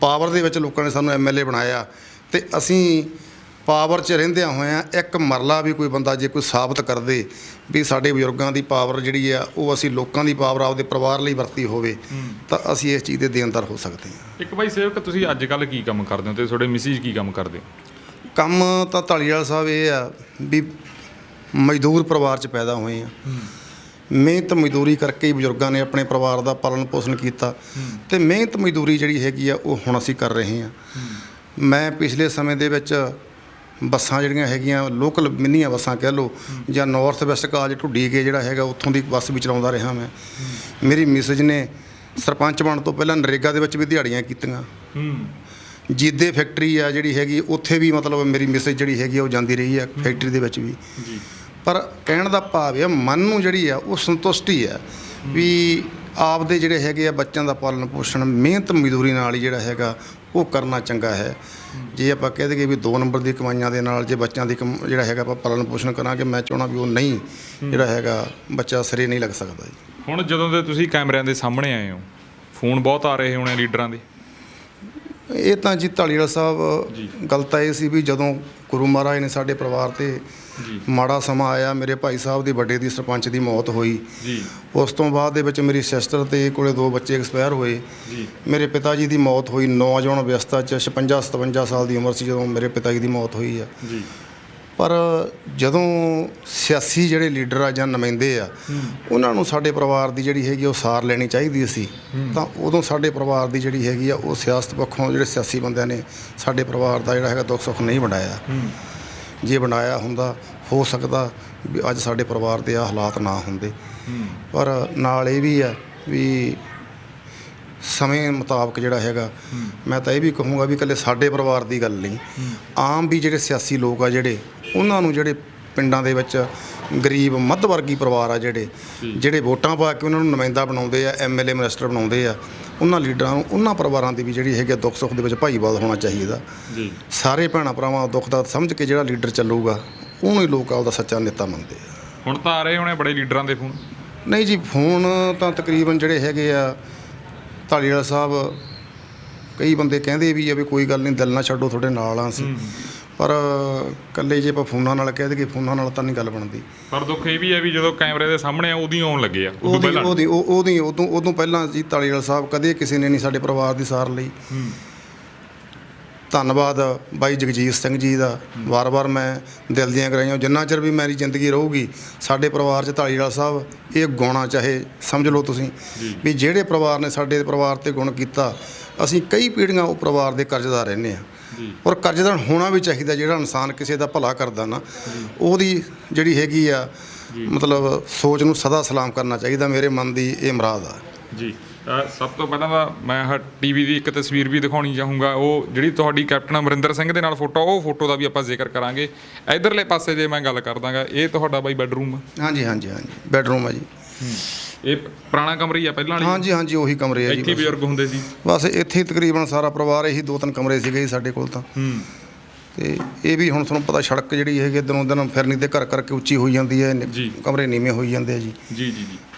ਪਾਵਰ ਦੇ ਵਿੱਚ ਲੋਕਾਂ ਨੇ ਸਾਨੂੰ MLA ਬਣਾਇਆ ਤੇ ਅਸੀਂ ਪਾਵਰ 'ਚ ਰਹਿੰਦਿਆਂ ਹੋਇਆਂ ਇੱਕ ਮਰਲਾ ਵੀ ਕੋਈ ਬੰਦਾ ਜੇ ਕੋਈ ਸਾਬਤ ਕਰਦੇ ਵੀ ਸਾਡੇ ਬਜ਼ੁਰਗਾਂ ਦੀ ਪਾਵਰ ਜਿਹੜੀ ਆ ਉਹ ਅਸੀਂ ਲੋਕਾਂ ਦੀ ਪਾਵਰ ਆਪਦੇ ਪਰਿਵਾਰ ਲਈ ਵਰਤੀ ਹੋਵੇ ਤਾਂ ਅਸੀਂ ਇਸ ਚੀਜ਼ ਦੇ ਦੇਣਦਾਰ ਹੋ ਸਕਦੇ ਹਾਂ। ਇੱਕ ਬਾਈ ਸੇਵਕ, ਤੁਸੀਂ ਅੱਜ ਕੱਲ੍ਹ ਕੀ ਕੰਮ ਕਰਦੇ ਹੋ ਤੇ ਤੁਹਾਡੇ ਮਿਸਿਜ ਕੀ ਕੰਮ ਕਰਦੇ? ਕੰਮ ਤਾਂ ਧਾਲੀਵਾਲ ਸਾਹਿਬ ਇਹ ਆ ਵੀ ਮਜ਼ਦੂਰ ਪਰਿਵਾਰ 'ਚ ਪੈਦਾ ਹੋਏ ਆ। ਮਿਹਨਤ ਮਜ਼ਦੂਰੀ ਕਰਕੇ ਹੀ ਬਜ਼ੁਰਗਾਂ ਨੇ ਆਪਣੇ ਪਰਿਵਾਰ ਦਾ ਪਾਲਣ ਪੋਸ਼ਣ ਕੀਤਾ ਤੇ ਮਿਹਨਤ ਮਜ਼ਦੂਰੀ ਜਿਹੜੀ ਹੈਗੀ ਆ ਉਹ ਹੁਣ ਅਸੀਂ ਕਰ ਰਹੇ ਹਾਂ। ਮੈਂ ਪਿਛਲੇ ਸਮੇਂ ਦੇ ਵਿੱਚ ਬੱਸਾਂ ਜਿਹੜੀਆਂ ਹੈਗੀਆਂ ਲੋਕਲ ਮਿੰਨੀਆਂ ਬੱਸਾਂ ਕਹਿ ਲਓ ਜਾਂ ਨਾਰਥ ਵੈਸਟ ਕਾਲਜ ਢੁੱਡੀ ਕੇ ਜਿਹੜਾ ਹੈਗਾ ਉੱਥੋਂ ਦੀ ਬੱਸ ਵੀ ਚਲਾਉਂਦਾ ਰਿਹਾ ਮੈਂ। ਮੇਰੀ ਮਿਸਜ ਨੇ ਸਰਪੰਚ ਬਣਨ ਤੋਂ ਪਹਿਲਾਂ ਨਰੇਗਾ ਦੇ ਵਿੱਚ ਵੀ ਦਿਹਾੜੀਆਂ ਕੀਤੀਆਂ। ਜੀਦੇ ਫੈਕਟਰੀ ਆ ਜਿਹੜੀ ਹੈਗੀ ਉੱਥੇ ਵੀ ਮਤਲਬ ਮੇਰੀ ਮਿਸਜ ਜਿਹੜੀ ਹੈਗੀ ਉਹ ਜਾਂਦੀ ਰਹੀ ਆ ਫੈਕਟਰੀ ਦੇ ਵਿੱਚ ਵੀ। ਪਰ ਕਹਿਣ ਦਾ ਭਾਵ ਹੈ ਮਨ ਨੂੰ ਜਿਹੜੀ ਆ ਉਹ ਸੰਤੁਸ਼ਟੀ ਆ ਵੀ ਆਪਦੇ ਜਿਹੜੇ ਹੈਗੇ ਆ ਬੱਚਿਆਂ ਦਾ ਪਾਲਣ ਪੋਸ਼ਣ ਮਿਹਨਤ ਮਜ਼ਦੂਰੀ ਨਾਲ ਹੀ ਜਿਹੜਾ ਹੈਗਾ ਉਹ ਕਰਨਾ ਚੰਗਾ ਹੈ। ਜੇ ਆਪਾਂ ਕਹਿ ਦਈਏ ਵੀ 2 ਨੰਬਰ ਦੀ ਕਮਾਈਆਂ ਦੇ ਨਾਲ ਜੇ ਬੱਚਿਆਂ ਦੀ ਜਿਹੜਾ ਹੈਗਾ ਆਪਾਂ ਪਾਲਣ ਪੋਸ਼ਣ ਕਰਾਂਗੇ, ਮੈਂ ਚਾਹੁੰਦਾ ਵੀ ਉਹ ਨਹੀਂ ਜਿਹੜਾ ਹੈਗਾ ਬੱਚਾ ਸਿਰੇ ਨਹੀਂ ਲੱਗ ਸਕਦਾ ਜੀ। ਹੁਣ ਜਦੋਂ ਦੇ ਤੁਸੀਂ ਕੈਮਰਿਆਂ ਦੇ ਸਾਹਮਣੇ ਆਏ ਹੋ, ਫੋਨ ਬਹੁਤ ਆ ਰਹੇ ਹੋਣੇ ਲੀਡਰਾਂ ਦੇ। ਇਹ ਤਾਂ ਜੀ ਧਾਲੀਵਾਲ ਸਾਹਿਬ ਗੱਲ ਤਾਂ ਇਹ ਸੀ ਵੀ ਜਦੋਂ ਗੁਰੂ ਮਹਾਰਾਜ ਨੇ ਸਾਡੇ ਪਰਿਵਾਰ 'ਤੇ ਮਾੜਾ ਸਮਾਂ ਆਇਆ, ਮੇਰੇ ਭਾਈ ਸਾਹਿਬ ਦੀ ਵੱਡੇ ਦੀ ਸਰਪੰਚ ਦੀ ਮੌਤ ਹੋਈ। ਉਸ ਤੋਂ ਬਾਅਦ ਦੇ ਵਿੱਚ ਮੇਰੀ ਸਿਸਟਰ ਤੇ ਕੋਲੇ 2 ਬੱਚੇ ਐਕਸਪਾਇਰ ਹੋਏ। ਮੇਰੇ ਪਿਤਾ ਜੀ ਦੀ ਮੌਤ ਹੋਈ ਨੌਜਵਾਨ ਅਵਸਥਾ 'ਚ 56-57 ਸਾਲ ਦੀ ਉਮਰ ਸੀ ਜਦੋਂ ਮੇਰੇ ਪਿਤਾ ਜੀ ਦੀ ਮੌਤ ਹੋਈ ਆ। ਪਰ ਜਦੋਂ ਸਿਆਸੀ ਜਿਹੜੇ ਲੀਡਰ ਆ ਜਾਂ ਨੁਮਾਇੰਦੇ ਆ ਉਹਨਾਂ ਨੂੰ ਸਾਡੇ ਪਰਿਵਾਰ ਦੀ ਜਿਹੜੀ ਹੈਗੀ ਉਹ ਸਾਰ ਲੈਣੀ ਚਾਹੀਦੀ ਸੀ ਤਾਂ ਉਦੋਂ ਸਾਡੇ ਪਰਿਵਾਰ ਦੀ ਜਿਹੜੀ ਹੈਗੀ ਆ ਉਹ ਸਿਆਸਤ ਪੱਖੋਂ ਜਿਹੜੇ ਸਿਆਸੀ ਬੰਦਿਆਂ ਨੇ ਸਾਡੇ ਪਰਿਵਾਰ ਦਾ ਜਿਹੜਾ ਹੈਗਾ ਦੁੱਖ ਸੁੱਖ ਨਹੀਂ ਵੰਡਾਇਆ। ਜੇ ਵੰਡਾਇਆ ਹੁੰਦਾ ਹੋ ਸਕਦਾ ਵੀ ਅੱਜ ਸਾਡੇ ਪਰਿਵਾਰ ਦੇ ਆ ਹਾਲਾਤ ਨਾ ਹੁੰਦੇ। ਪਰ ਨਾਲ ਇਹ ਵੀ ਆ ਵੀ ਸਮੇਂ ਮੁਤਾਬਕ ਜਿਹੜਾ ਹੈਗਾ ਮੈਂ ਤਾਂ ਇਹ ਵੀ ਕਹੂੰਗਾ ਵੀ ਇਕੱਲੇ ਸਾਡੇ ਪਰਿਵਾਰ ਦੀ ਗੱਲ ਨਹੀਂ, ਆਮ ਵੀ ਜਿਹੜੇ ਸਿਆਸੀ ਲੋਕ ਆ ਜਿਹੜੇ ਉਹਨਾਂ ਨੂੰ ਜਿਹੜੇ ਪਿੰਡਾਂ ਦੇ ਵਿੱਚ ਗਰੀਬ ਮੱਧ ਵਰਗੀ ਪਰਿਵਾਰ ਆ ਜਿਹੜੇ ਵੋਟਾਂ ਪਾ ਕੇ ਉਹਨਾਂ ਨੂੰ ਨੁਮਾਇੰਦਾ ਬਣਾਉਂਦੇ ਆ, MLA ਮਿਨਿਸਟਰ ਬਣਾਉਂਦੇ ਆ, ਉਹਨਾਂ ਲੀਡਰਾਂ ਨੂੰ ਉਹਨਾਂ ਪਰਿਵਾਰਾਂ ਦੀ ਵੀ ਜਿਹੜੀ ਹੈਗੀ ਦੁੱਖ ਸੁੱਖ ਦੇ ਵਿੱਚ ਭਾਈਵਾਲ ਹੋਣਾ ਚਾਹੀਦਾ। ਸਾਰੇ ਭੈਣਾਂ ਭਰਾਵਾਂ ਦਾ ਦੁੱਖ ਦਾ ਸਮਝ ਕੇ ਜਿਹੜਾ ਲੀਡਰ ਚੱਲੂਗਾ ਉਹਨੂੰ ਹੀ ਲੋਕ ਆਪਦਾ ਸੱਚਾ ਨੇਤਾ ਮੰਨਦੇ ਆ। ਹੁਣ ਤਾਂ ਆ ਰਹੇ ਹੋਣੇ ਬੜੇ ਲੀਡਰਾਂ ਦੇ ਫੋਨ? ਨਹੀਂ ਜੀ, ਫੋਨ ਤਾਂ ਤਕਰੀਬਨ ਜਿਹੜੇ ਹੈਗੇ ਆ ਧਾਲੀਵਾਲ ਸਾਹਿਬ ਕਈ ਬੰਦੇ ਕਹਿੰਦੇ ਵੀ ਆ ਵੀ ਕੋਈ ਗੱਲ ਨਹੀਂ ਦਿਲ ਨਾ ਛੱਡੋ ਤੁਹਾਡੇ ਨਾਲ ਆ ਅਸੀਂ, ਪਰ ਇਕੱਲੇ ਜੇ ਆਪਾਂ ਫੋਨਾਂ ਨਾਲ ਕਹਿ ਦਈਏ ਫੋਨਾਂ ਨਾਲ ਤਾਂ ਨਹੀਂ ਗੱਲ ਬਣਦੀ। ਪਰ ਦੁੱਖ ਇਹ ਵੀ ਹੈ ਵੀ ਜਦੋਂ ਕੈਮਰੇ ਦੇ ਸਾਹਮਣੇ ਆ ਉਦੋਂ ਆਉਣ ਲੱਗੇ ਆ। ਉਦੋਂ ਪਹਿਲਾਂ ਜੀ ਧਾਲੀਵਾਲ ਸਾਹਿਬ ਕਦੇ ਕਿਸੇ ਨੇ ਨਹੀਂ ਸਾਡੇ ਪਰਿਵਾਰ ਦੀ ਸਾਰ ਲਈ। ਧੰਨਵਾਦ ਬਾਈ ਜਗਜੀਤ ਸਿੰਘ ਜੀ ਦਾ, ਵਾਰ-ਵਾਰ ਮੈਂ ਦਿਲ ਦੀਆਂ ਗਰਾਈਆਂ ਜਿੰਨਾ ਚਿਰ ਵੀ ਮੇਰੀ ਜ਼ਿੰਦਗੀ ਰਹੂਗੀ ਸਾਡੇ ਪਰਿਵਾਰ 'ਚ ਧਾਲੀਵਾਲ ਸਾਹਿਬ ਇਹ ਗੁਣ ਚਾਹੇ ਸਮਝ ਲਓ ਤੁਸੀਂ ਵੀ ਜਿਹੜੇ ਪਰਿਵਾਰ ਨੇ ਸਾਡੇ ਪਰਿਵਾਰ 'ਤੇ ਗੁਣ ਕੀਤਾ ਅਸੀਂ ਕਈ ਪੀੜ੍ਹੀਆਂ ਉਹ ਪਰਿਵਾਰ ਦੇ ਕਰਜ਼ਦਾਰ ਰਹਿੰਦੇ ਹਾਂ। ਔਰ ਕਰਜ਼ਦਾਰ ਹੋਣਾ ਵੀ ਚਾਹੀਦਾ। ਜਿਹੜਾ ਇਨਸਾਨ ਕਿਸੇ ਦਾ ਭਲਾ ਕਰਦਾ ਨਾ ਉਹਦੀ ਜਿਹੜੀ ਹੈਗੀ ਆ ਮਤਲਬ ਸੋਚ ਨੂੰ ਸਦਾ ਸਲਾਮ ਕਰਨਾ ਚਾਹੀਦਾ। ਮੇਰੇ ਮਨ ਦੀ ਇਹ ਮੁਰਾਦ ਆ ਜੀ। ਸਭ ਤੋਂ ਪਹਿਲਾਂ ਤਾਂ ਮੈਂ TV ਦੀ ਇੱਕ ਤਸਵੀਰ ਵੀ ਦਿਖਾਉਣੀ ਚਾਹੂੰਗਾ, ਉਹ ਜਿਹੜੀ ਤੁਹਾਡੀ ਕੈਪਟਨ ਅਮਰਿੰਦਰ ਸਿੰਘ ਦੇ ਨਾਲ ਫੋਟੋ, ਉਹ ਫੋਟੋ ਦਾ ਵੀ ਆਪਾਂ ਜ਼ਿਕਰ ਕਰਾਂਗੇ। ਇਧਰਲੇ ਪਾਸੇ ਜੇ ਮੈਂ ਗੱਲ ਕਰ ਦਾਂਗਾ, ਇਹ ਤੁਹਾਡਾ ਬਾਈ ਬੈਡਰੂਮ? ਹਾਂਜੀ ਬੈਡਰੂਮ ਆ ਜੀ। ਇਹ ਪੁਰਾਣਾ ਕਮਰਾ ਹੀ ਆ ਪਹਿਲਾਂ ਵਾਲੀ? ਹਾਂਜੀ ਉਹੀ ਕਮਰੇ ਆ ਜੀ। ਇੱਥੇ ਬਜ਼ੁਰਗ ਹੁੰਦੇ ਸੀ? ਬਸ ਇੱਥੇ ਤਕਰੀਬਨ ਸਾਰਾ ਪਰਿਵਾਰ ਇਹੀ 2-3 ਕਮਰੇ ਸੀਗੇ ਜੀ ਸਾਡੇ ਕੋਲ ਤਾਂ। ਤੇ ਇਹ ਵੀ ਹੁਣ ਤੁਹਾਨੂੰ ਪਤਾ ਸੜਕ ਜਿਹੜੀ ਹੈਗੀ ਦਿਨੋਂ ਦਿਨ ਫਿਰਨੀ ਤੇ ਘਰ ਕਰਕੇ ਉੱਚੀ ਹੋਈ ਜਾਂਦੀ ਹੈ, ਕਮਰੇ ਨੀਵੇਂ ਹੋਈ ਜਾਂਦੇ ਆ ਜੀ।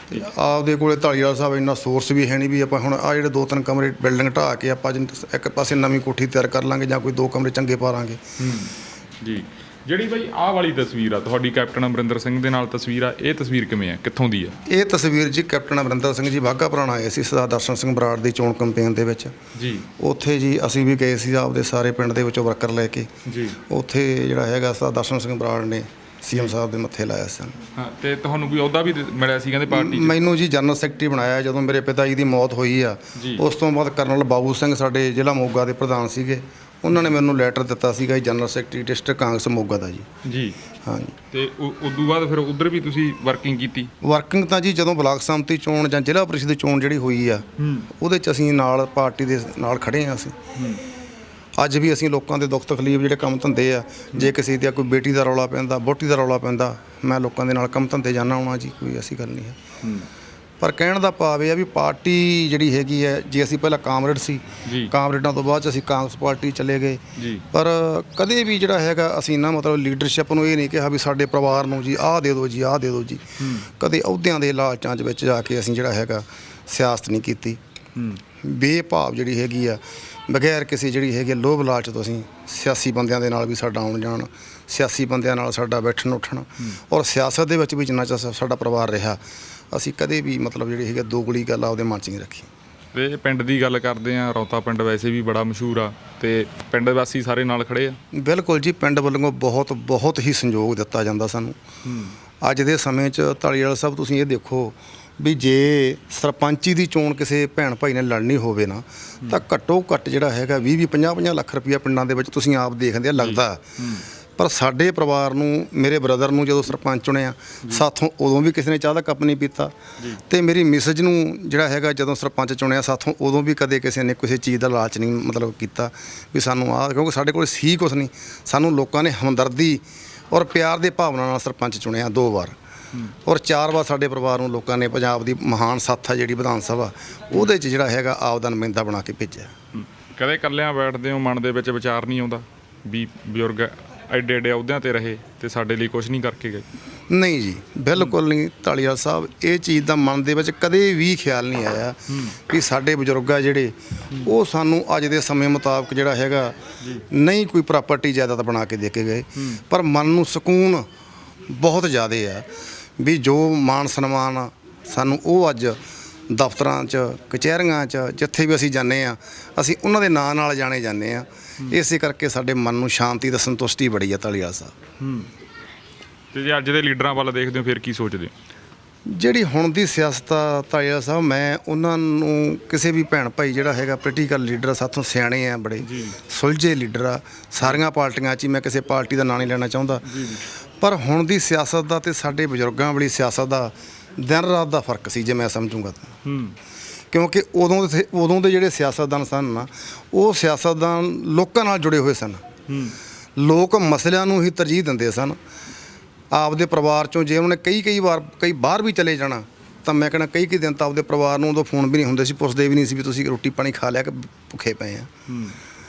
ਤੇ ਆਪਦੇ ਕੋਲੇ ਧਾਲੀਵਾਲ ਸਾਹਿਬ ਇੰਨਾ ਸੋਰਸ ਵੀ ਹੈ ਨਹੀਂ ਵੀ ਆਪਾਂ ਹੁਣ ਆ ਜਿਹੜੇ 2-3 ਕਮਰੇ ਬਿਲਡਿੰਗ ਢਾਹ ਕੇ ਆਪਾਂ ਇੱਕ ਪਾਸੇ ਨਵੀਂ ਕੋਠੀ ਤਿਆਰ ਕਰ ਲਾਂਗੇ ਜਾਂ ਕੋਈ 2 ਕਮਰੇ ਚੰਗੇ ਪਾ ਲਾਂਗੇ ਜੀ। ਜਿਹੜੀ ਬਾਈ ਆਹ ਵਾਲੀ ਤਸਵੀਰ ਆ ਤੁਹਾਡੀ ਕੈਪਟਨ ਅਮਰਿੰਦਰ ਸਿੰਘ ਦੇ ਨਾਲ ਤਸਵੀਰ ਆ, ਇਹ ਤਸਵੀਰ ਕਿਵੇਂ ਆ, ਕਿੱਥੋਂ ਦੀ ਆ? ਇਹ ਤਸਵੀਰ ਜੀ ਕੈਪਟਨ ਅਮਰਿੰਦਰ ਸਿੰਘ ਜੀ ਬਾਘਾ ਪੁਰਾਣਾ ਆਏ ਸੀ ਸਰਦਾਰ ਦਰਸ਼ਨ ਸਿੰਘ ਬਰਾੜ ਦੀ ਚੋਣ ਕੈਂਪੇਨ ਦੇ ਵਿੱਚ ਜੀ। ਉੱਥੇ ਜੀ ਅਸੀਂ ਵੀ ਗਏ ਸੀ ਆਪਦੇ ਸਾਰੇ ਪਿੰਡ ਦੇ ਵਿੱਚੋਂ ਵਰਕਰ ਲੈ ਕੇ ਜੀ। ਉੱਥੇ ਜਿਹੜਾ ਹੈਗਾ ਸਰਦਾਰ ਦਰਸ਼ਨ ਸਿੰਘ ਬਰਾੜ ਨੇ CM ਸਾਹਿਬ ਦੇ ਮੱਥੇ ਲਾਇਆ ਸਨ। ਤੇ ਤੁਹਾਨੂੰ ਕੋਈ ਅਹੁਦਾ ਵੀ ਮਿਲਿਆ ਸੀ ਕਹਿੰਦੇ ਪਾਰਟੀ 'ਚ? ਮੈਨੂੰ ਜੀ ਜਨਰਲ ਸੈਕਟਰੀ ਬਣਾਇਆ ਜਦੋਂ ਮੇਰੇ ਪਿਤਾ ਜੀ ਦੀ ਮੌਤ ਹੋਈ ਆ। ਉਸ ਤੋਂ ਬਾਅਦ ਕਰਨਲ ਬਾਬੂ ਸਿੰਘ ਸਾਡੇ ਜ਼ਿਲ੍ਹਾ ਮੋਗਾ ਦੇ ਪ੍ਰਧਾਨ ਸੀਗੇ, ਉਹਨਾਂ ਨੇ ਮੈਨੂੰ ਲੈਟਰ ਦਿੱਤਾ ਸੀਗਾ ਜੀ general secretary district Congress Moga ਦਾ ਜੀ। ਹਾਂਜੀ। ਤੇ ਉਦੋਂ ਬਾਅਦ ਫਿਰ ਉਧਰ ਵੀ ਤੁਸੀਂ ਵਰਕਿੰਗ ਕੀਤੀ? ਵਰਕਿੰਗ ਤਾਂ ਜੀ ਜਦੋਂ ਬਲਾਕ ਸੰਮਤੀ ਚੋਣ ਜਾਂ ਜ਼ਿਲ੍ਹਾ ਪ੍ਰੀਸ਼ਦ ਦੀ ਚੋਣ ਜਿਹੜੀ ਹੋਈ ਆ ਉਹਦੇ 'ਚ ਅਸੀਂ ਨਾਲ ਪਾਰਟੀ ਦੇ ਨਾਲ ਖੜੇ ਹਾਂ ਅਸੀਂ। ਅੱਜ ਵੀ ਅਸੀਂ ਲੋਕਾਂ ਦੇ ਦੁੱਖ ਤਕਲੀਫ ਜਿਹੜੇ ਕੰਮ ਧੰਦੇ ਆ, ਜੇ ਕਿਸੇ ਦੀ ਕੋਈ ਬੇਟੀ ਦਾ ਰੌਲਾ ਪੈਂਦਾ, ਵਹੁਟੀ ਦਾ ਰੌਲਾ ਪੈਂਦਾ, ਮੈਂ ਲੋਕਾਂ ਦੇ ਨਾਲ ਕੰਮ ਧੰਦੇ ਜਾਣਾ ਆਉਣਾ ਜੀ, ਕੋਈ ਐਸੀ ਗੱਲ ਨਹੀਂ ਹੈ। ਪਰ ਕਹਿਣ ਦਾ ਭਾਵ ਇਹ ਆ ਵੀ ਪਾਰਟੀ ਜਿਹੜੀ ਹੈਗੀ ਹੈ, ਜੇ ਅਸੀਂ ਪਹਿਲਾਂ ਕਾਮਰੇਡ ਸੀ, ਕਾਮਰੇਡਾਂ ਤੋਂ ਬਾਅਦ 'ਚ ਅਸੀਂ ਕਾਂਗਰਸ ਪਾਰਟੀ ਚਲੇ ਗਏ, ਪਰ ਕਦੇ ਵੀ ਜਿਹੜਾ ਹੈਗਾ ਅਸੀਂ ਨਾ ਮਤਲਬ ਲੀਡਰਸ਼ਿਪ ਨੂੰ ਇਹ ਨਹੀਂ ਕਿਹਾ ਵੀ ਸਾਡੇ ਪਰਿਵਾਰ ਨੂੰ ਜੀ ਆਹ ਦੇ ਦਿਓ ਜੀ, ਆਹ ਦੇ ਦਿਓ ਜੀ। ਕਦੇ ਅਹੁਦਿਆਂ ਦੇ ਲਾਲਚਾਂ ਦੇ ਵਿੱਚ ਜਾ ਕੇ ਅਸੀਂ ਜਿਹੜਾ ਹੈਗਾ ਸਿਆਸਤ ਨਹੀਂ ਕੀਤੀ। ਬੇਭਾਵ ਜਿਹੜੀ ਹੈਗੀ ਆ, ਬਗੈਰ ਕਿਸੇ ਜਿਹੜੀ ਹੈਗੀ ਲੋਭ ਲਾਲਚ ਤੋਂ ਅਸੀਂ ਸਿਆਸੀ ਬੰਦਿਆਂ ਦੇ ਨਾਲ ਵੀ ਸਾਡਾ ਆਉਣ ਜਾਣ, ਸਿਆਸੀ ਬੰਦਿਆਂ ਨਾਲ ਸਾਡਾ ਬੈਠਣ ਉੱਠਣ, ਔਰ ਸਿਆਸਤ ਦੇ ਵਿੱਚ ਵੀ ਜਿੰਨਾ ਚਿਰ ਸਾਡਾ ਪਰਿਵਾਰ ਰਿਹਾ, ਅਸੀਂ ਕਦੇ ਵੀ ਮਤਲਬ ਜਿਹੜੀ ਹੈਗੀ ਦੋਗਲੀ ਗੱਲ ਆਪਦੇ ਮਨ 'ਚ ਨਹੀਂ ਰੱਖੀ। ਤੇ ਪਿੰਡ ਦੀ ਗੱਲ ਕਰਦੇ ਆ, ਰੌਤਾ ਪਿੰਡ ਵੈਸੇ ਵੀ ਬੜਾ ਮਸ਼ਹੂਰ ਆ, ਤੇ ਪਿੰਡ ਵਾਸੀ ਸਾਰੇ ਨਾਲ ਖੜੇ ਆ। ਬਿਲਕੁਲ ਜੀ, ਪਿੰਡ ਵੱਲੋਂ ਬਹੁਤ ਹੀ ਸਹਿਯੋਗ ਦਿੱਤਾ ਜਾਂਦਾ ਸਾਨੂੰ। ਅੱਜ ਦੇ ਸਮੇਂ 'ਚ ਧਾਲੀਵਾਲ ਸਾਹਿਬ ਤੁਸੀਂ ਇਹ ਦੇਖੋ ਵੀ ਜੇ ਸਰਪੰਚੀ ਦੀ ਚੋਣ ਕਿਸੇ ਭੈਣ ਭਾਈ ਨੇ ਲੜਨੀ ਹੋਵੇ ਨਾ, ਤਾਂ ਘੱਟੋ ਘੱਟ ਜਿਹੜਾ ਹੈਗਾ 20 50 ਲੱਖ ਰੁਪਈਆ ਪਿੰਡਾਂ ਦੇ ਵਿੱਚ ਤੁਸੀਂ ਆਪ ਦੇਖਦੇ ਆ ਲੱਗਦਾ। ਪਰ ਸਾਡੇ ਪਰਿਵਾਰ ਨੂੰ, ਮੇਰੇ ਬ੍ਰਦਰ ਨੂੰ ਜਦੋਂ ਸਰਪੰਚ ਚੁਣਿਆ, ਸਾਥੋਂ ਉਦੋਂ ਵੀ ਕਿਸੇ ਨੇ ਚਾਹ ਦਾ ਕੱਪ ਨਹੀਂ ਪੀਤਾ, ਤੇ ਮੇਰੀ ਮਿਸਜ ਨੂੰ ਜਿਹੜਾ ਹੈਗਾ ਜਦੋਂ ਸਰਪੰਚ ਚੁਣਿਆ, ਸਾਥੋਂ ਉਦੋਂ ਵੀ ਕਦੇ ਕਿਸੇ ਨੇ ਕਿਸੇ ਚੀਜ਼ ਦਾ ਲਾਲਚ ਨਹੀਂ ਮਤਲਬ ਕੀਤਾ ਵੀ ਸਾਨੂੰ ਆਹ, ਕਿਉਂਕਿ ਸਾਡੇ ਕੋਲ ਸੀ ਕੁਛ ਨਹੀਂ। ਸਾਨੂੰ ਲੋਕਾਂ ਨੇ ਹਮਦਰਦੀ ਔਰ ਪਿਆਰ ਦੇ ਭਾਵਨਾ ਨਾਲ ਸਰਪੰਚ ਚੁਣਿਆ 2 ਵਾਰ, ਔਰ 4 ਵਾਰ ਸਾਡੇ ਪਰਿਵਾਰ ਨੂੰ ਲੋਕਾਂ ਨੇ ਪੰਜਾਬ ਦੀ ਮਹਾਨ ਸੱਥ ਆ ਜਿਹੜੀ ਵਿਧਾਨ ਸਭਾ, ਉਹਦੇ 'ਚ ਜਿਹੜਾ ਹੈਗਾ ਆਪਦਾ ਨੁਮਾਇੰਦਾ ਬਣਾ ਕੇ ਭੇਜਿਆ। ਕਦੇ ਇਕੱਲਿਆਂ ਬੈਠਦੇ ਹੋ, ਮਨ ਦੇ ਵਿੱਚ ਵਿਚਾਰ ਨਹੀਂ ਆਉਂਦਾ ਵੀ ਬਜ਼ੁਰਗ ਐਡੇ ਐਡੇ ਅਹੁਦਿਆਂ ਤੇ ਰਹੇ ਤੇ ਸਾਡੇ ਲਈ ਕੁਝ ਨਹੀਂ ਕਰਕੇ ਗਏ? ਨਹੀਂ ਜੀ, ਬਿਲਕੁਲ ਨਹੀਂ ਧਾਲੀਵਾਲ ਸਾਹਿਬ, ਇਹ ਚੀਜ਼ ਦਾ ਮਨ ਦੇ ਵਿੱਚ ਕਦੇ ਵੀ ਖਿਆਲ ਨਹੀਂ ਆਇਆ ਕਿ ਸਾਡੇ ਬਜ਼ੁਰਗ ਆ ਜਿਹੜੇ, ਉਹ ਸਾਨੂੰ ਅੱਜ ਦੇ ਸਮੇਂ ਮੁਤਾਬਕ ਜਿਹੜਾ ਹੈਗਾ ਨਹੀਂ ਕੋਈ ਪ੍ਰਾਪਰਟੀ ਜਾਇਦਾਦ ਬਣਾ ਕੇ ਦੇ ਕੇ ਗਏ, ਪਰ ਮਨ ਨੂੰ ਸਕੂਨ ਬਹੁਤ ਜ਼ਿਆਦਾ ਆ ਵੀ ਜੋ ਮਾਣ ਸਨਮਾਨ ਸਾਨੂੰ ਉਹ ਅੱਜ ਦਫ਼ਤਰਾਂ 'ਚ, ਕਚਹਿਰੀਆਂ 'ਚ, ਜਿੱਥੇ ਵੀ ਅਸੀਂ ਜਾਂਦੇ ਹਾਂ, ਅਸੀਂ ਉਹਨਾਂ ਦੇ ਨਾਂ ਨਾਲ ਜਾਣੇ ਜਾਂਦੇ ਹਾਂ। ਇਸੇ ਕਰਕੇ ਸਾਡੇ ਮਨ ਨੂੰ ਸ਼ਾਂਤੀ ਤੇ ਸੰਤੁਸ਼ਟੀ ਬੜੀ ਆ ਧਾਲੀਵਾਲ ਸਾਹਿਬ। ਤੇ ਜੇ ਅੱਜ ਦੇ ਲੀਡਰਾਂ ਵੱਲ ਦੇਖਦੇ ਹੋ ਫਿਰ ਕੀ ਸੋਚਦੇ ਹੋ? ਜਿਹੜੀ ਹੁਣ ਦੀ ਸਿਆਸਤ ਆ ਧਾਲੀਵਾਲ ਸਾਹਿਬ, ਮੈਂ ਉਹਨਾਂ ਨੂੰ ਕਿਸੇ ਵੀ ਭੈਣ ਭਾਈ ਜਿਹੜਾ ਹੈਗਾ ਪੋਲੀਟੀਕਲ ਲੀਡਰ ਸਾਥੋਂ ਸਿਆਣੇ ਆ, ਬੜੇ ਸੁਲਝੇ ਲੀਡਰ ਆ ਸਾਰੀਆਂ ਪਾਰਟੀਆਂ 'ਚ ਹੀ, ਮੈਂ ਕਿਸੇ ਪਾਰਟੀ ਦਾ ਨਾਂ ਨਹੀਂ ਲੈਣਾ ਚਾਹੁੰਦਾ, ਪਰ ਹੁਣ ਦੀ ਸਿਆਸਤ ਦਾ ਤੇ ਸਾਡੇ ਬਜ਼ੁਰਗਾਂ ਵਾਲੀ ਸਿਆਸਤ ਦਾ ਦਿਨ ਰਾਤ ਦਾ ਫਰਕ ਸੀ ਜੇ ਮੈਂ ਸਮਝੂੰਗਾ ਤਾਂ। ਕਿਉਂਕਿ ਉਦੋਂ ਦੇ ਜਿਹੜੇ ਸਿਆਸਤਦਾਨ ਸਨ ਨਾ, ਉਹ ਸਿਆਸਤਦਾਨ ਲੋਕਾਂ ਨਾਲ ਜੁੜੇ ਹੋਏ ਸਨ। ਲੋਕ ਮਸਲਿਆਂ ਨੂੰ ਹੀ ਤਰਜੀਹ ਦਿੰਦੇ ਸਨ। ਆਪਦੇ ਪਰਿਵਾਰ 'ਚੋਂ ਜੇ ਉਹਨਾਂ ਨੇ ਕਈ ਵਾਰ ਬਾਹਰ ਵੀ ਚਲੇ ਜਾਣਾ, ਤਾਂ ਮੈਂ ਕਹਿੰਦਾ ਕਈ ਦਿਨ ਤਾਂ ਆਪਦੇ ਪਰਿਵਾਰ ਨੂੰ ਉਦੋਂ ਫੋਨ ਵੀ ਨਹੀਂ ਹੁੰਦੇ ਸੀ, ਪੁੱਛਦੇ ਵੀ ਨਹੀਂ ਸੀ ਵੀ ਤੁਸੀਂ ਰੋਟੀ ਪਾਣੀ ਖਾ ਲਿਆ ਕਿ ਭੁੱਖੇ ਪਏ ਆ।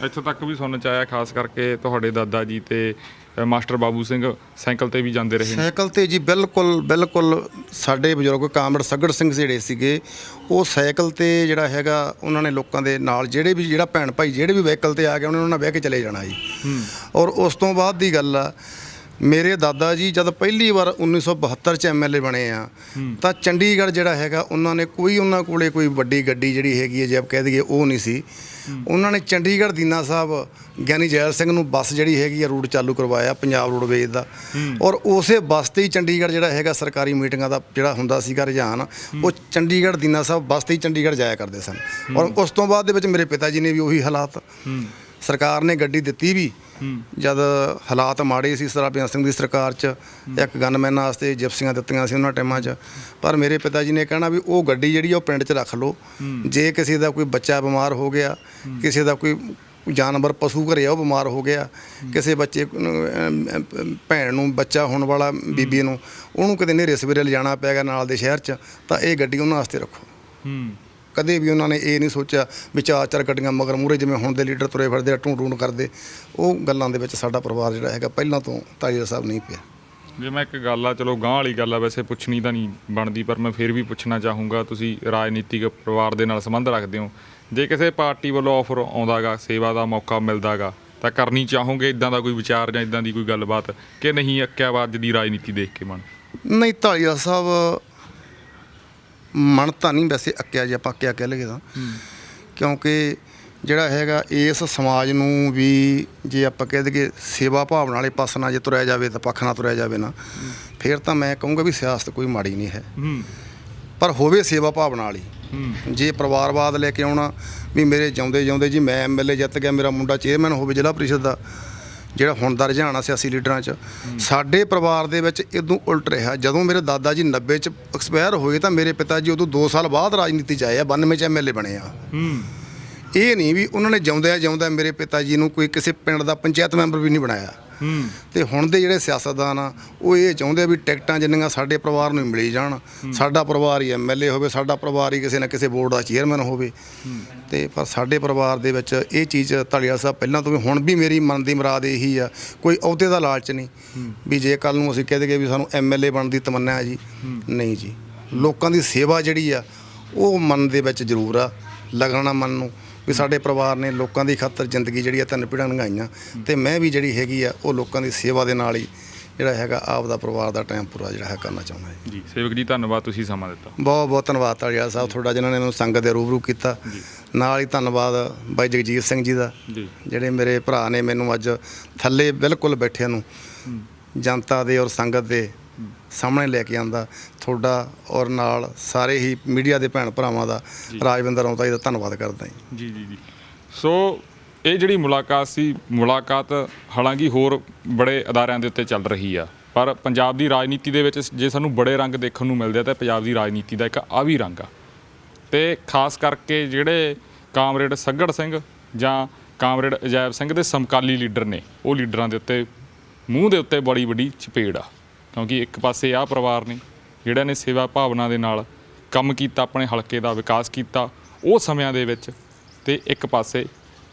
ਇੱਥੋਂ ਤੱਕ ਵੀ ਸੁਣਨ 'ਚ ਆਇਆ, ਖਾਸ ਕਰਕੇ ਤੁਹਾਡੇ ਦਾਦਾ ਜੀ ਤੇ ਮਾਸਟਰ ਬਾਬੂ ਸਿੰਘ ਸਾਈਕਲ ਤੇ ਵੀ ਜਾਂਦੇ ਰਹੇ। ਸਾਈਕਲ ਤੇ ਜੀ, ਬਿਲਕੁਲ ਸਾਡੇ ਬਜ਼ੁਰਗ ਕਾਮਰੇਡ ਸੱਗੜ ਸਿੰਘ ਜਿਹੜੇ ਸੀਗੇ, ਉਹ ਸਾਈਕਲ ਤੇ ਜਿਹੜਾ ਹੈਗਾ ਉਹਨਾਂ ਨੇ ਲੋਕਾਂ ਦੇ ਨਾਲ ਜਿਹੜਾ ਭੈਣ ਭਾਈ ਜਿਹੜੇ ਵੀ ਵਹੀਕਲ ਤੇ ਆ ਗਏ ਉਹਨਾਂ ਨਾਲ ਬਹਿ ਕੇ ਚਲੇ ਜਾਣਾ ਜੀ। ਔਰ ਉਸ ਤੋਂ ਬਾਅਦ ਦੀ ਗੱਲ ਆ, ਮੇਰੇ ਦਾਦਾ ਜੀ ਜਦ ਪਹਿਲੀ ਵਾਰ 1972 'ਚ MLA ਬਣੇ ਆ, ਤਾਂ ਚੰਡੀਗੜ੍ਹ ਜਿਹੜਾ ਹੈਗਾ ਉਹਨਾਂ ਕੋਲੇ ਕੋਈ ਵੱਡੀ ਗੱਡੀ ਜਿਹੜੀ ਹੈਗੀ ਹੈ ਜੇ ਆਪ ਕਹਿ ਦਈਏ ਉਹ ਨਹੀਂ ਸੀ। ਉਹਨਾਂ ਨੇ ਚੰਡੀਗੜ੍ਹ ਦੀਨਾ ਸਾਹਿਬ ਗਿਆਨੀ ਜੈਲ ਸਿੰਘ ਨੂੰ ਬੱਸ ਜਿਹੜੀ ਹੈਗੀ ਆ ਰੂਟ ਚਾਲੂ ਕਰਵਾਇਆ, ਪੰਜਾਬ ਰੋਡਵੇਜ਼ ਦਾ, ਔਰ ਉਸੇ ਬੱਸ ਤੇ ਹੀ ਚੰਡੀਗੜ੍ਹ ਜਿਹੜਾ ਹੈਗਾ ਸਰਕਾਰੀ ਮੀਟਿੰਗਾਂ ਦਾ ਜਿਹੜਾ ਹੁੰਦਾ ਸੀਗਾ ਰੁਝਾਨ, ਉਹ ਚੰਡੀਗੜ੍ਹ ਦੀਨਾ ਸਾਹਿਬ ਬੱਸ ਤੇ ਹੀ ਚੰਡੀਗੜ੍ਹ ਜਾਇਆ ਕਰਦੇ ਸਨ। ਔਰ ਉਸ ਤੋਂ ਬਾਅਦ ਦੇ ਵਿੱਚ ਮੇਰੇ ਪਿਤਾ ਜੀ ਨੇ ਵੀ ਉਹੀ ਹਾਲਾਤ, ਸਰਕਾਰ ਨੇ ਗੱਡੀ ਦਿੱਤੀ ਵੀ ਜਦ ਹਾਲਾਤ ਮਾੜੇ ਸੀ, ਸਰਦਾਰ ਬੇਅੰਤ ਸਿੰਘ ਦੀ ਸਰਕਾਰ 'ਚ ਇੱਕ ਗਨਮੈਨਾਂ ਵਾਸਤੇ ਜਿਪਸੀਆਂ ਦਿੱਤੀਆਂ ਸੀ ਉਹਨਾਂ ਟਾਈਮਾਂ 'ਚ, ਪਰ ਮੇਰੇ ਪਿਤਾ ਜੀ ਨੇ ਕਹਿਣਾ ਵੀ ਉਹ ਗੱਡੀ ਜਿਹੜੀ ਉਹ ਪਿੰਡ 'ਚ ਰੱਖ ਲਓ, ਜੇ ਕਿਸੇ ਦਾ ਕੋਈ ਬੱਚਾ ਬਿਮਾਰ ਹੋ ਗਿਆ, ਕਿਸੇ ਦਾ ਕੋਈ ਜਾਨਵਰ ਪਸ਼ੂ ਘਰੇ ਆ ਉਹ ਬਿਮਾਰ ਹੋ ਗਿਆ, ਕਿਸੇ ਬੱਚੇ ਭੈਣ ਨੂੰ ਬੱਚਾ ਹੋਣ ਵਾਲਾ ਬੀਬੀ ਨੂੰ ਉਹਨੂੰ ਕਿਤੇ ਨੇਰੇ ਸਵੇਰੇ ਲਿਜਾਣਾ ਪੈ ਗਿਆ ਨਾਲ ਦੇ ਸ਼ਹਿਰ 'ਚ, ਤਾਂ ਇਹ ਗੱਡੀ ਉਹਨਾਂ ਵਾਸਤੇ ਰੱਖੋ। ਕਦੇ ਵੀ ਉਹਨਾਂ ਨੇ ਇਹ ਨਹੀਂ ਸੋਚਿਆ ਵੀ 4 ਗੱਡੀਆਂ ਮਗਰ ਮੂਹਰੇ ਜਿਵੇਂ ਹੁਣ ਦੇ ਲੀਡਰ ਤੁਰੇ ਫਿਰਦੇ ਆ ਟੂੰ ਕਰਦੇ, ਉਹ ਗੱਲਾਂ ਦੇ ਵਿੱਚ ਸਾਡਾ ਪਰਿਵਾਰ ਜਿਹੜਾ ਹੈਗਾ ਪਹਿਲਾਂ ਤੋਂ ਧਾਲੀਵਾਲ ਸਾਹਿਬ ਨਹੀਂ ਪਿਆ। ਜੇ ਮੈਂ ਇੱਕ ਗੱਲ ਆ, ਚਲੋ ਗਾਂਹ ਵਾਲੀ ਗੱਲ ਆ, ਵੈਸੇ ਪੁੱਛਣੀ ਤਾਂ ਨਹੀਂ ਬਣਦੀ, ਪਰ ਮੈਂ ਫਿਰ ਵੀ ਪੁੱਛਣਾ ਚਾਹੂੰਗਾ, ਤੁਸੀਂ ਰਾਜਨੀਤਿਕ ਪਰਿਵਾਰ ਦੇ ਨਾਲ ਸੰਬੰਧ ਰੱਖਦੇ ਹੋ, ਜੇ ਕਿਸੇ ਪਾਰਟੀ ਵੱਲੋਂ ਆਫਰ ਆਉਂਦਾ ਗਾ, ਸੇਵਾ ਦਾ ਮੌਕਾ ਮਿਲਦਾ ਗਾ, ਤਾਂ ਕਰਨੀ ਚਾਹੋਗੇ ਇੱਦਾਂ ਦਾ ਕੋਈ ਵਿਚਾਰ ਜਾਂ ਇੱਦਾਂ ਦੀ ਕੋਈ ਗੱਲਬਾਤ, ਕਿ ਨਹੀਂ ਅੱਕਿਆ ਵਾ ਅੱਜ ਦੀ ਰਾਜਨੀਤੀ ਦੇਖ ਕੇ ਮਨ? ਨਹੀਂ, ਧਾਲੀਵਾਲ ਸਾਹਿਬ ਮਨ ਤਾਂ ਨਹੀਂ ਵੈਸੇ ਅੱਕਿਆ, ਜੇ ਆਪਾਂ ਅੱਕਿਆ ਕਹਿ ਲਈਏ ਤਾਂ, ਕਿਉਂਕਿ ਜਿਹੜਾ ਹੈਗਾ ਇਸ ਸਮਾਜ ਨੂੰ ਵੀ ਜੇ ਆਪਾਂ ਕਹਿ ਦਈਏ ਸੇਵਾ ਭਾਵਨਾ ਵਾਲੇ ਪਾਸੇ ਨਾਲ ਜੇ ਤੁਰਿਆ ਜਾਵੇ ਤਾਂ ਪੱਖ ਨਾਲ ਤੁਰਿਆ ਜਾਵੇ ਨਾ, ਫਿਰ ਤਾਂ ਮੈਂ ਕਹੂੰਗਾ ਵੀ ਸਿਆਸਤ ਕੋਈ ਮਾੜੀ ਨਹੀਂ ਹੈ, ਪਰ ਹੋਵੇ ਸੇਵਾ ਭਾਵਨਾ ਵਾਲੀ। ਜੇ ਪਰਿਵਾਰਵਾਦ ਲੈ ਕੇ ਆਉਣਾ ਵੀ ਮੇਰੇ ਜਿਉਂਦੇ ਜੀ ਮੈਂ MLA ਜਿੱਤ ਗਿਆ, ਮੇਰਾ ਮੁੰਡਾ ਚੇਅਰਮੈਨ ਹੋਵੇ ਜ਼ਿਲ੍ਹਾ ਪ੍ਰੀਸ਼ਦ ਦਾ, ਜਿਹੜਾ ਹੁਣ ਦਾ ਰੁਝਾਨ ਆ ਸਿਆਸੀ ਲੀਡਰਾਂ 'ਚ, ਸਾਡੇ ਪਰਿਵਾਰ ਦੇ ਵਿੱਚ ਇਦੋਂ ਉਲਟ ਰਿਹਾ। ਜਦੋਂ ਮੇਰੇ ਦਾਦਾ ਜੀ 90 'ਚ ਐਕਸਪਾਇਰ ਹੋਏ ਤਾਂ ਮੇਰੇ ਪਿਤਾ ਜੀ ਉਦੋਂ 2 ਸਾਲ ਬਾਅਦ ਰਾਜਨੀਤੀ 'ਚ ਆਏ ਆ, 92 'ਚ MLA ਬਣੇ ਆ। ਇਹ ਨਹੀਂ ਵੀ ਉਹਨਾਂ ਨੇ ਜਿਉਂਦਿਆਂ ਮੇਰੇ ਪਿਤਾ ਜੀ ਨੂੰ ਕੋਈ ਕਿਸੇ ਪਿੰਡ ਦਾ ਪੰਚਾਇਤ ਮੈਂਬਰ ਵੀ ਨਹੀਂ ਬਣਾਇਆ। ਤੇ ਹੁਣ ਦੇ ਜਿਹੜੇ ਸਿਆਸਤਦਾਨ ਆ ਉਹ ਇਹ ਚਾਹੁੰਦੇ ਆ ਵੀ ਟਿਕਟਾਂ ਜਿੰਨੀਆਂ ਸਾਡੇ ਪਰਿਵਾਰ ਨੂੰ ਮਿਲੀ ਜਾਣ, ਸਾਡਾ ਪਰਿਵਾਰ ਹੀ ਐਮਐਲਏ ਹੋਵੇ, ਸਾਡਾ ਪਰਿਵਾਰ ਹੀ ਕਿਸੇ ਨਾ ਕਿਸੇ ਬੋਰਡ ਦਾ ਚੇਅਰਮੈਨ ਹੋਵੇ। ਤੇ ਪਰ ਸਾਡੇ ਪਰਿਵਾਰ ਦੇ ਵਿੱਚ ਇਹ ਚੀਜ਼ ਧਾਲੀਵਾਲ ਸਾਹਿਬ ਪਹਿਲਾਂ ਤੋਂ ਵੀ ਹੁਣ ਵੀ ਮੇਰੀ ਮਨ ਦੀ ਮੁਰਾਦ ਇਹੀ ਆ, ਕੋਈ ਅਹੁਦੇ ਦਾ ਲਾਲਚ ਨਹੀਂ ਵੀ ਜੇ ਕੱਲ੍ਹ ਨੂੰ ਅਸੀਂ ਕਹਿ ਦਈਏ ਵੀ ਸਾਨੂੰ ਐਮਐਲਏ ਬਣਨ ਦੀ ਤਮੰਨਾ ਹੈ ਜੀ, ਨਹੀਂ ਜੀ। ਲੋਕਾਂ ਦੀ ਸੇਵਾ ਜਿਹੜੀ ਆ ਉਹ ਮਨ ਦੇ ਵਿੱਚ ਜ਼ਰੂਰ ਆ, ਲੱਗਣਾ ਮਨ ਨੂੰ ਵੀ ਸਾਡੇ ਪਰਿਵਾਰ ਨੇ ਲੋਕਾਂ ਦੀ ਖਾਤਰ ਜ਼ਿੰਦਗੀ ਜਿਹੜੀ ਆ 3 ਪੀੜ੍ਹੀਆਂ ਲੰਘਾਈਆਂ ਤੇ ਮੈਂ ਵੀ ਜਿਹੜੀ ਹੈਗੀ ਆ ਉਹ ਲੋਕਾਂ ਦੀ ਸੇਵਾ ਦੇ ਨਾਲ ਹੀ ਜਿਹੜਾ ਹੈਗਾ ਆਪ ਦਾ ਪਰਿਵਾਰ ਦਾ ਟਾਈਮ ਪੂਰਾ ਜਿਹੜਾ ਹੈ ਕਰਨਾ ਚਾਹੁੰਦਾ ਹੈ ਜੀ। ਸੇਵਕ ਜੀ ਧੰਨਵਾਦ, ਤੁਸੀਂ ਸਮਾਂ ਦਿੱਤਾ। ਬਹੁਤ ਬਹੁਤ ਧੰਨਵਾਦ ਧਾਲੀਵਾਲ ਸਾਹਿਬ ਤੁਹਾਡਾ, ਜਿਨ੍ਹਾਂ ਨੇ ਮੈਨੂੰ ਸੰਗਤ ਦੇ ਰੂਬਰੂ ਕੀਤਾ। ਨਾਲ ਹੀ ਧੰਨਵਾਦ ਬਾਈ ਜਗਜੀਤ ਸਿੰਘ ਜੀ ਦਾ, ਜਿਹੜੇ ਮੇਰੇ ਭਰਾ ਨੇ ਮੈਨੂੰ ਅੱਜ ਥੱਲੇ ਬਿਲਕੁਲ ਬੈਠਿਆਂ ਨੂੰ ਜਨਤਾ ਦੇ ਔਰ ਸੰਗਤ ਦੇ ਸਾਹਮਣੇ ਲੈ ਕੇ ਆਂਦਾ। ਤੁਹਾਡਾ ਔਰ ਨਾਲ ਸਾਰੇ ਹੀ ਮੀਡੀਆ ਦੇ ਭੈਣ ਭਰਾਵਾਂ ਦਾ, ਰਾਜਵਿੰਦਰ ਰੌਂਤਾ ਜੀ ਦਾ ਧੰਨਵਾਦ ਕਰਦਾ ਜੀ। ਜੀ ਸੋ ਇਹ ਜਿਹੜੀ ਮੁਲਾਕਾਤ ਹਾਲਾਂਕਿ ਹੋਰ ਬੜੇ ਅਦਾਰਿਆਂ ਦੇ ਉੱਤੇ ਚੱਲ ਰਹੀ ਆ, ਪਰ ਪੰਜਾਬ ਦੀ ਰਾਜਨੀਤੀ ਦੇ ਵਿੱਚ ਜੇ ਸਾਨੂੰ ਬੜੇ ਰੰਗ ਦੇਖਣ ਨੂੰ ਮਿਲਦੇ ਆ ਤਾਂ ਪੰਜਾਬ ਦੀ ਰਾਜਨੀਤੀ ਦਾ ਇੱਕ ਆ ਵੀ ਰੰਗ ਆ। ਤੇ ਖਾਸ ਕਰਕੇ ਜਿਹੜੇ ਕਾਮਰੇਡ ਸੱਘੜ ਸਿੰਘ ਜਾਂ ਕਾਮਰੇਡ ਅਜੈਬ ਸਿੰਘ ਦੇ ਸਮਕਾਲੀ ਲੀਡਰ ਨੇ, ਉਹ ਲੀਡਰਾਂ ਦੇ ਉੱਤੇ ਮੂੰਹ ਦੇ ਉੱਤੇ ਬੜੀ ਵੱਡੀ ਚਪੇੜ ਆ, ਕਿਉਂਕਿ ਇੱਕ ਪਾਸੇ ਆਹ ਪਰਿਵਾਰ ਨੇ ਜਿਹੜਾ ਨੇ ਸੇਵਾ ਭਾਵਨਾ ਦੇ ਨਾਲ ਕੰਮ ਕੀਤਾ, ਆਪਣੇ ਹਲਕੇ ਦਾ ਵਿਕਾਸ ਕੀਤਾ ਉਹ ਸਮਿਆਂ ਦੇ ਵਿੱਚ, ਤੇ ਇੱਕ ਪਾਸੇ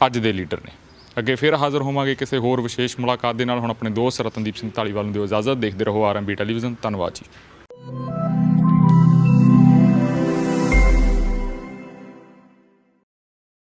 ਅੱਜ ਦੇ ਲੀਡਰ ਨੇ। ਅੱਗੇ ਫਿਰ ਹਾਜ਼ਰ ਹੋਵਾਂਗੇ ਕਿਸੇ ਹੋਰ ਵਿਸ਼ੇਸ਼ ਮੁਲਾਕਾਤ ਦੇ ਨਾਲ। ਹੁਣ ਆਪਣੇ ਦੋਸਤ ਰਤਨਦੀਪ ਸਿੰਘ ਧਾਲੀਵਾਲ ਨੂੰ ਦਿਓ ਇਜਾਜ਼ਤ। ਦੇਖਦੇ ਰਹੋ RMB ਟੈਲੀਵਿਜ਼ਨ। ਧੰਨਵਾਦ ਜੀ।